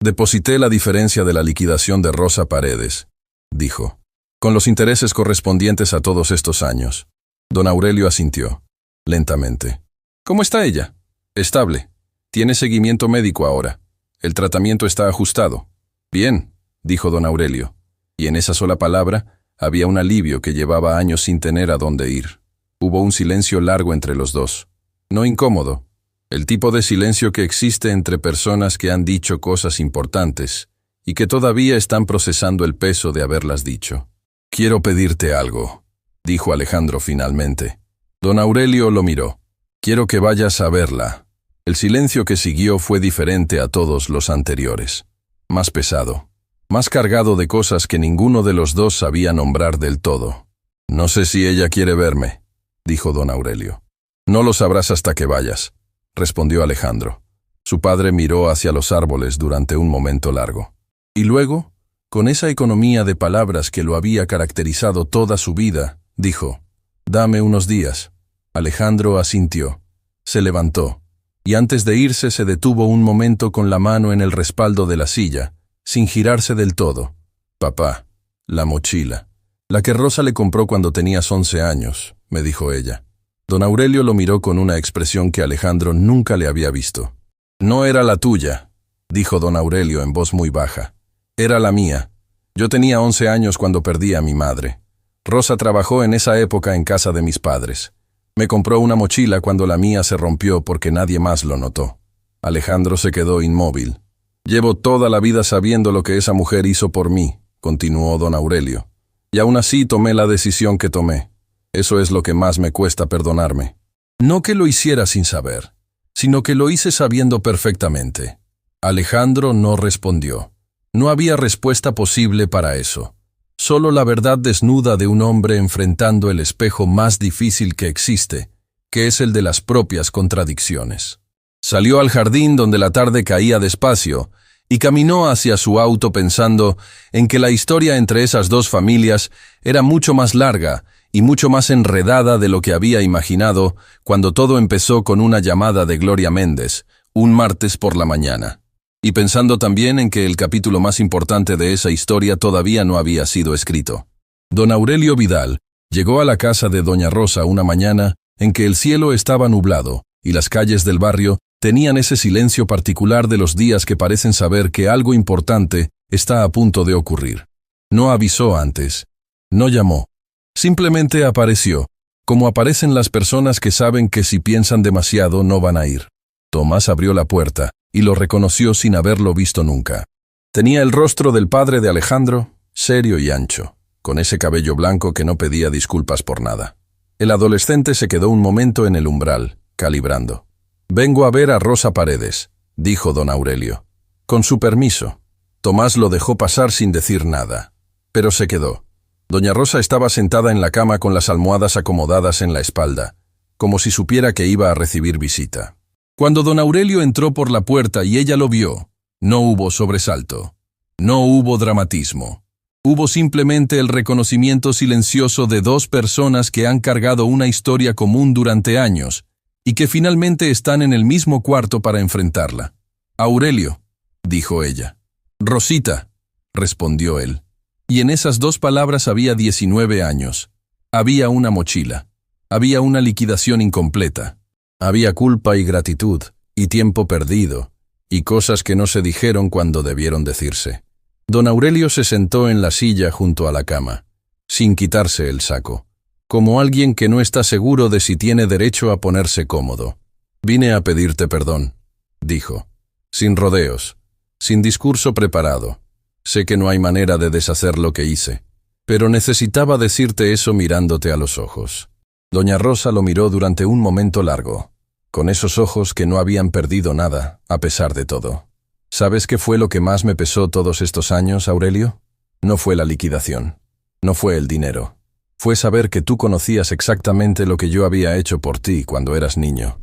Deposité la diferencia de la liquidación de Rosa Paredes, dijo, con los intereses correspondientes a todos estos años. Don Aurelio asintió, lentamente. ¿Cómo está ella? Estable. Tiene seguimiento médico ahora. El tratamiento está ajustado. Bien, dijo don Aurelio, y en esa sola palabra había un alivio que llevaba años sin tener a dónde ir. Hubo un silencio largo entre los dos. No incómodo. El tipo de silencio que existe entre personas que han dicho cosas importantes y que todavía están procesando el peso de haberlas dicho. Quiero pedirte algo, dijo Alejandro finalmente. Don Aurelio lo miró. Quiero que vayas a verla. El silencio que siguió fue diferente a todos los anteriores. Más pesado. Más cargado de cosas que ninguno de los dos sabía nombrar del todo. No sé si ella quiere verme, dijo don Aurelio. No lo sabrás hasta que vayas, respondió Alejandro. Su padre miró hacia los árboles durante un momento largo. Y luego, con esa economía de palabras que lo había caracterizado toda su vida, dijo, dame unos días. Alejandro asintió. Se levantó, y antes de irse se detuvo un momento con la mano en el respaldo de la silla, sin girarse del todo. Papá, la mochila. La que Rosa le compró cuando tenías 11 años, me dijo ella. Don Aurelio lo miró con una expresión que Alejandro nunca le había visto. No era la tuya, dijo don Aurelio en voz muy baja. Era la mía. Yo tenía 11 años cuando perdí a mi madre. Rosa trabajó en esa época en casa de mis padres. Me compró una mochila cuando la mía se rompió porque nadie más lo notó. Alejandro se quedó inmóvil. Llevo toda la vida sabiendo lo que esa mujer hizo por mí, continuó don Aurelio. Y aún así tomé la decisión que tomé. Eso es lo que más me cuesta perdonarme. No que lo hiciera sin saber, sino que lo hice sabiendo perfectamente. Alejandro no respondió. No había respuesta posible para eso. Solo la verdad desnuda de un hombre enfrentando el espejo más difícil que existe, que es el de las propias contradicciones. Salió al jardín donde la tarde caía despacio y caminó hacia su auto pensando en que la historia entre esas dos familias era mucho más larga y mucho más enredada de lo que había imaginado cuando todo empezó con una llamada de Gloria Méndez, un martes por la mañana. Y pensando también en que el capítulo más importante de esa historia todavía no había sido escrito. Don Aurelio Vidal llegó a la casa de doña Rosa una mañana en que el cielo estaba nublado y las calles del barrio tenían ese silencio particular de los días que parecen saber que algo importante está a punto de ocurrir. No avisó antes, no llamó, simplemente apareció, como aparecen las personas que saben que si piensan demasiado no van a ir. Tomás abrió la puerta y lo reconoció sin haberlo visto nunca. Tenía el rostro del padre de Alejandro, serio y ancho, con ese cabello blanco que no pedía disculpas por nada. El adolescente se quedó un momento en el umbral, calibrando. «Vengo a ver a Rosa Paredes», dijo don Aurelio. Con su permiso. Tomás lo dejó pasar sin decir nada, pero se quedó. Doña Rosa estaba sentada en la cama con las almohadas acomodadas en la espalda, como si supiera que iba a recibir visita. Cuando don Aurelio entró por la puerta y ella lo vio, no hubo sobresalto, no hubo dramatismo. Hubo simplemente el reconocimiento silencioso de dos personas que han cargado una historia común durante años y que finalmente están en el mismo cuarto para enfrentarla. «Aurelio», dijo ella. «Rosita», respondió él. Y en esas dos palabras había 19 años. Había una mochila. Había una liquidación incompleta. Había culpa y gratitud, y tiempo perdido, y cosas que no se dijeron cuando debieron decirse. Don Aurelio se sentó en la silla junto a la cama, sin quitarse el saco, como alguien que no está seguro de si tiene derecho a ponerse cómodo. «Vine a pedirte perdón», dijo, sin rodeos, sin discurso preparado. «Sé que no hay manera de deshacer lo que hice, pero necesitaba decirte eso mirándote a los ojos». Doña Rosa lo miró durante un momento largo, con esos ojos que no habían perdido nada, a pesar de todo. «¿Sabes qué fue lo que más me pesó todos estos años, Aurelio? No fue la liquidación, no fue el dinero. Fue saber que tú conocías exactamente lo que yo había hecho por ti cuando eras niño,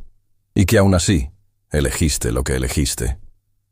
y que aún así, elegiste lo que elegiste».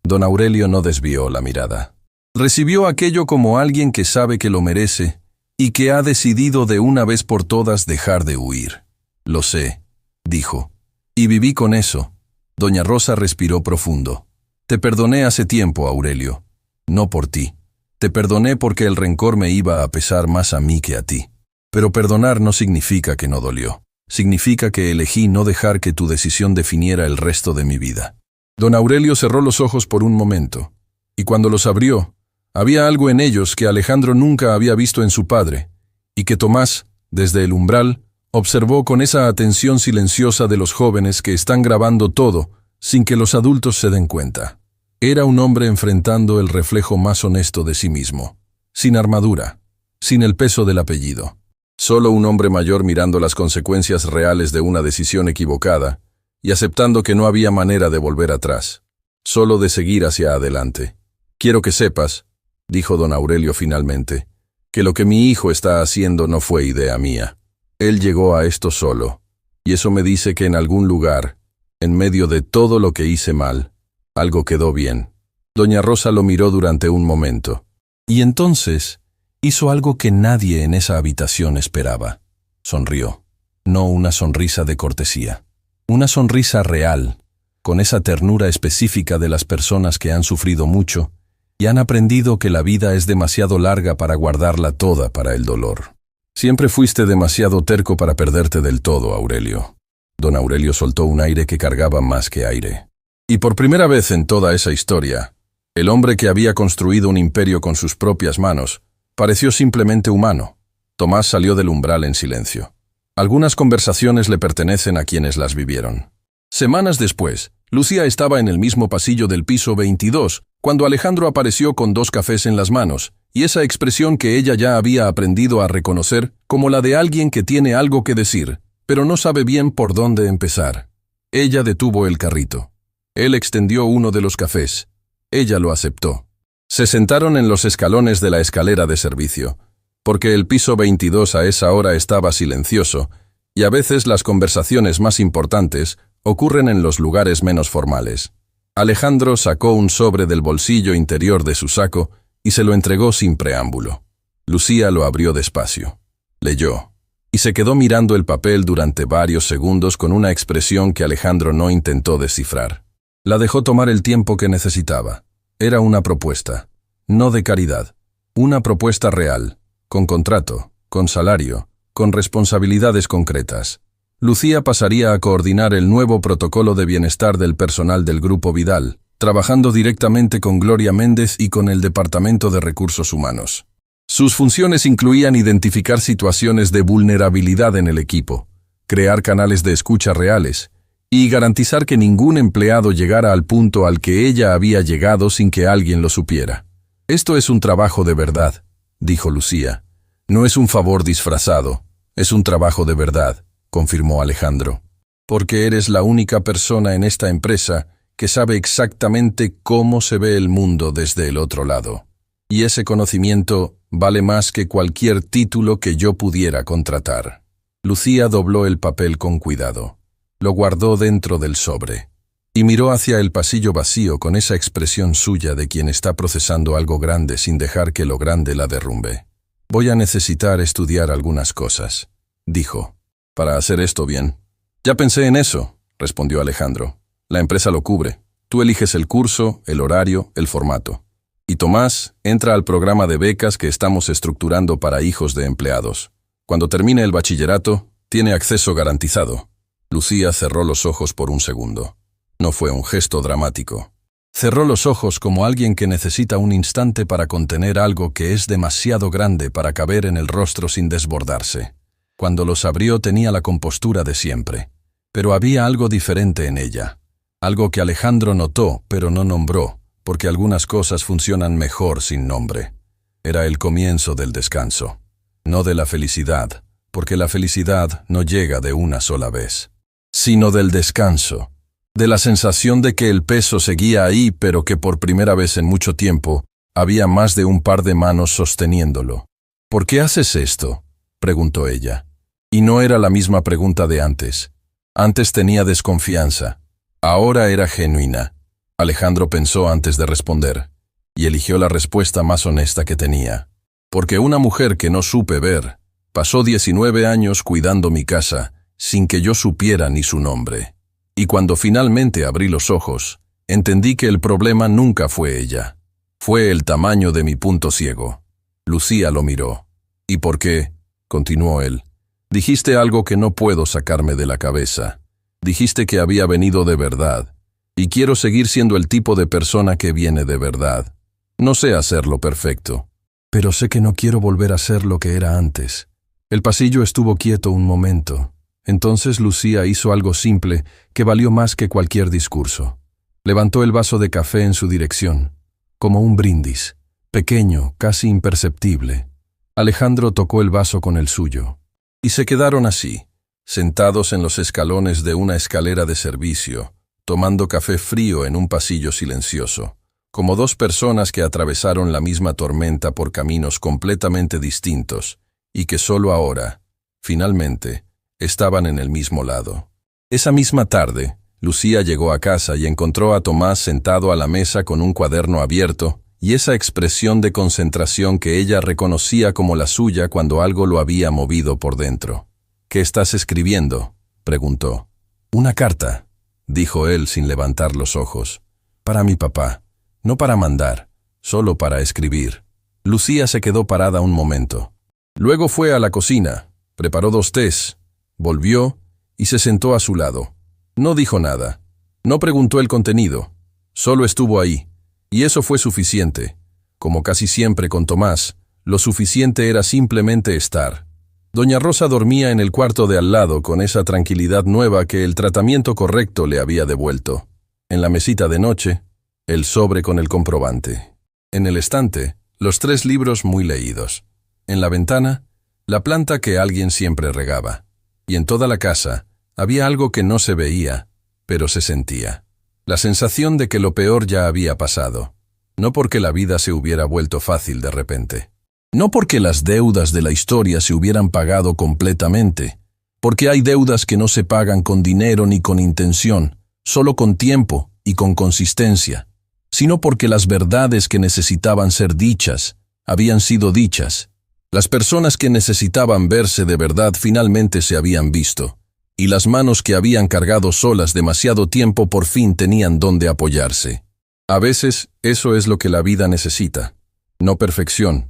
Don Aurelio no desvió la mirada. Recibió aquello como alguien que sabe que lo merece y que ha decidido de una vez por todas dejar de huir. «Lo sé», dijo, «y viví con eso». Doña Rosa respiró profundo. «Te perdoné hace tiempo, Aurelio. No por ti. Te perdoné porque el rencor me iba a pesar más a mí que a ti. Pero perdonar no significa que no dolió. Significa que elegí no dejar que tu decisión definiera el resto de mi vida». Don Aurelio cerró los ojos por un momento, y cuando los abrió, había algo en ellos que Alejandro nunca había visto en su padre, y que Tomás, desde el umbral, observó con esa atención silenciosa de los jóvenes que están grabando todo sin que los adultos se den cuenta. Era un hombre enfrentando el reflejo más honesto de sí mismo, sin armadura, sin el peso del apellido. Solo un hombre mayor mirando las consecuencias reales de una decisión equivocada y aceptando que no había manera de volver atrás, solo de seguir hacia adelante. «Quiero que sepas», dijo don Aurelio finalmente, «que lo que mi hijo está haciendo no fue idea mía. Él llegó a esto solo, y eso me dice que en algún lugar, en medio de todo lo que hice mal, algo quedó bien». Doña Rosa lo miró durante un momento, y entonces hizo algo que nadie en esa habitación esperaba. Sonrió, no una sonrisa de cortesía, una sonrisa real, con esa ternura específica de las personas que han sufrido mucho y han aprendido que la vida es demasiado larga para guardarla toda para el dolor. «Siempre fuiste demasiado terco para perderte del todo, Aurelio». Don Aurelio soltó un aire que cargaba más que aire. Y por primera vez en toda esa historia, el hombre que había construido un imperio con sus propias manos pareció simplemente humano. Tomás salió del umbral en silencio. Algunas conversaciones le pertenecen a quienes las vivieron. Semanas después, Lucía estaba en el mismo pasillo del piso 22, cuando Alejandro apareció con 2 cafés en las manos, y esa expresión que ella ya había aprendido a reconocer como la de alguien que tiene algo que decir, pero no sabe bien por dónde empezar. Ella detuvo el carrito. Él extendió uno de los cafés. Ella lo aceptó. Se sentaron en los escalones de la escalera de servicio. porque el piso 22 a esa hora estaba silencioso, y a veces las conversaciones más importantes ocurren en los lugares menos formales. Alejandro sacó un sobre del bolsillo interior de su saco y se lo entregó sin preámbulo. Lucía lo abrió despacio. Leyó, y se quedó mirando el papel durante varios segundos con una expresión que Alejandro no intentó descifrar. La dejó tomar el tiempo que necesitaba. Era una propuesta, no de caridad, una propuesta real, con contrato, con salario, con responsabilidades concretas. Lucía pasaría a coordinar el nuevo protocolo de bienestar del personal del Grupo Vidal, trabajando directamente con Gloria Méndez y con el Departamento de Recursos Humanos. Sus funciones incluían identificar situaciones de vulnerabilidad en el equipo, crear canales de escucha reales y garantizar que ningún empleado llegara al punto al que ella había llegado sin que alguien lo supiera. «Esto es un trabajo de verdad», dijo Lucía. «No es un favor disfrazado, es un trabajo de verdad», confirmó Alejandro. «Porque eres la única persona en esta empresa que sabe exactamente cómo se ve el mundo desde el otro lado. Y ese conocimiento vale más que cualquier título que yo pudiera contratar». Lucía dobló el papel con cuidado. Lo guardó dentro del sobre y miró hacia el pasillo vacío con esa expresión suya de quien está procesando algo grande sin dejar que lo grande la derrumbe. «Voy a necesitar estudiar algunas cosas», dijo, «para hacer esto bien». «Ya pensé en eso», respondió Alejandro. «La empresa lo cubre. Tú eliges el curso, el horario, el formato. Y Tomás entra al programa de becas que estamos estructurando para hijos de empleados. Cuando termine el bachillerato, tiene acceso garantizado». Lucía cerró los ojos por un segundo. No fue un gesto dramático. Cerró los ojos como alguien que necesita un instante para contener algo que es demasiado grande para caber en el rostro sin desbordarse. Cuando los abrió tenía la compostura de siempre, pero había algo diferente en ella. Algo que Alejandro notó, pero no nombró, porque algunas cosas funcionan mejor sin nombre. Era el comienzo del descanso, no de la felicidad, porque la felicidad no llega de una sola vez, sino del descanso, de la sensación de que el peso seguía ahí, pero que por primera vez en mucho tiempo había más de un par de manos sosteniéndolo. «¿Por qué haces esto?», preguntó ella. Y no era la misma pregunta de antes. Antes tenía desconfianza. Ahora era genuina. Alejandro pensó antes de responder, y eligió la respuesta más honesta que tenía. «Porque una mujer que no supe ver pasó 19 años cuidando mi casa sin que yo supiera ni su nombre. Y cuando finalmente abrí los ojos, entendí que el problema nunca fue ella. Fue el tamaño de mi punto ciego». Lucía lo miró. «¿Y por qué?», continuó él. «Dijiste algo que no puedo sacarme de la cabeza. Dijiste que había venido de verdad. Y quiero seguir siendo el tipo de persona que viene de verdad. No sé hacerlo perfecto, pero sé que no quiero volver a ser lo que era antes». El pasillo estuvo quieto un momento. Entonces Lucía hizo algo simple que valió más que cualquier discurso. Levantó el vaso de café en su dirección, como un brindis, pequeño, casi imperceptible. Alejandro tocó el vaso con el suyo. Y se quedaron así, sentados en los escalones de una escalera de servicio, tomando café frío en un pasillo silencioso, como dos personas que atravesaron la misma tormenta por caminos completamente distintos y que solo ahora, finalmente, estaban en el mismo lado. Esa misma tarde, Lucía llegó a casa y encontró a Tomás sentado a la mesa con un cuaderno abierto y esa expresión de concentración que ella reconocía como la suya cuando algo lo había movido por dentro. «¿Qué estás escribiendo?», preguntó. «Una carta», dijo él sin levantar los ojos. «Para mi papá. No para mandar, solo para escribir». Lucía se quedó parada un momento. Luego fue a la cocina, preparó 2 tés, volvió y se sentó a su lado. No dijo nada, no preguntó el contenido, solo estuvo ahí, y eso fue suficiente. Como casi siempre con Tomás, lo suficiente era simplemente estar. Doña Rosa dormía en el cuarto de al lado con esa tranquilidad nueva que el tratamiento correcto le había devuelto. En la mesita de noche, el sobre con el comprobante. En el estante, los 3 libros muy leídos. En la ventana, la planta que alguien siempre regaba. Y en toda la casa, había algo que no se veía, pero se sentía. La sensación de que lo peor ya había pasado. No porque la vida se hubiera vuelto fácil de repente. No porque las deudas de la historia se hubieran pagado completamente, porque hay deudas que no se pagan con dinero ni con intención, solo con tiempo y con consistencia, sino porque las verdades que necesitaban ser dichas habían sido dichas. Las personas que necesitaban verse de verdad finalmente se habían visto, y las manos que habían cargado solas demasiado tiempo por fin tenían dónde apoyarse. A veces eso es lo que la vida necesita. No perfección,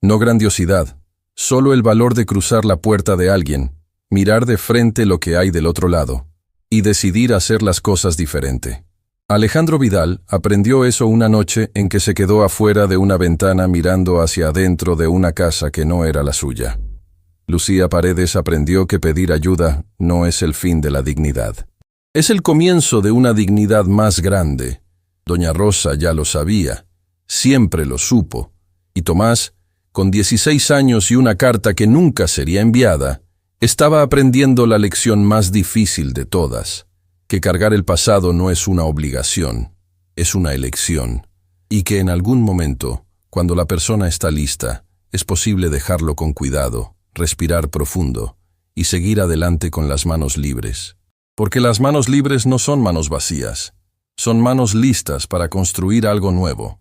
no grandiosidad, solo el valor de cruzar la puerta de alguien, mirar de frente lo que hay del otro lado, y decidir hacer las cosas diferente. Alejandro Vidal aprendió eso una noche en que se quedó afuera de una ventana mirando hacia adentro de una casa que no era la suya. Lucía Paredes aprendió que pedir ayuda no es el fin de la dignidad. Es el comienzo de una dignidad más grande. Doña Rosa ya lo sabía, siempre lo supo, y Tomás, con 16 años y una carta que nunca sería enviada, estaba aprendiendo la lección más difícil de todas, que cargar el pasado no es una obligación, es una elección, y que en algún momento, cuando la persona está lista, es posible dejarlo con cuidado, respirar profundo y seguir adelante con las manos libres. Porque las manos libres no son manos vacías, son manos listas para construir algo nuevo.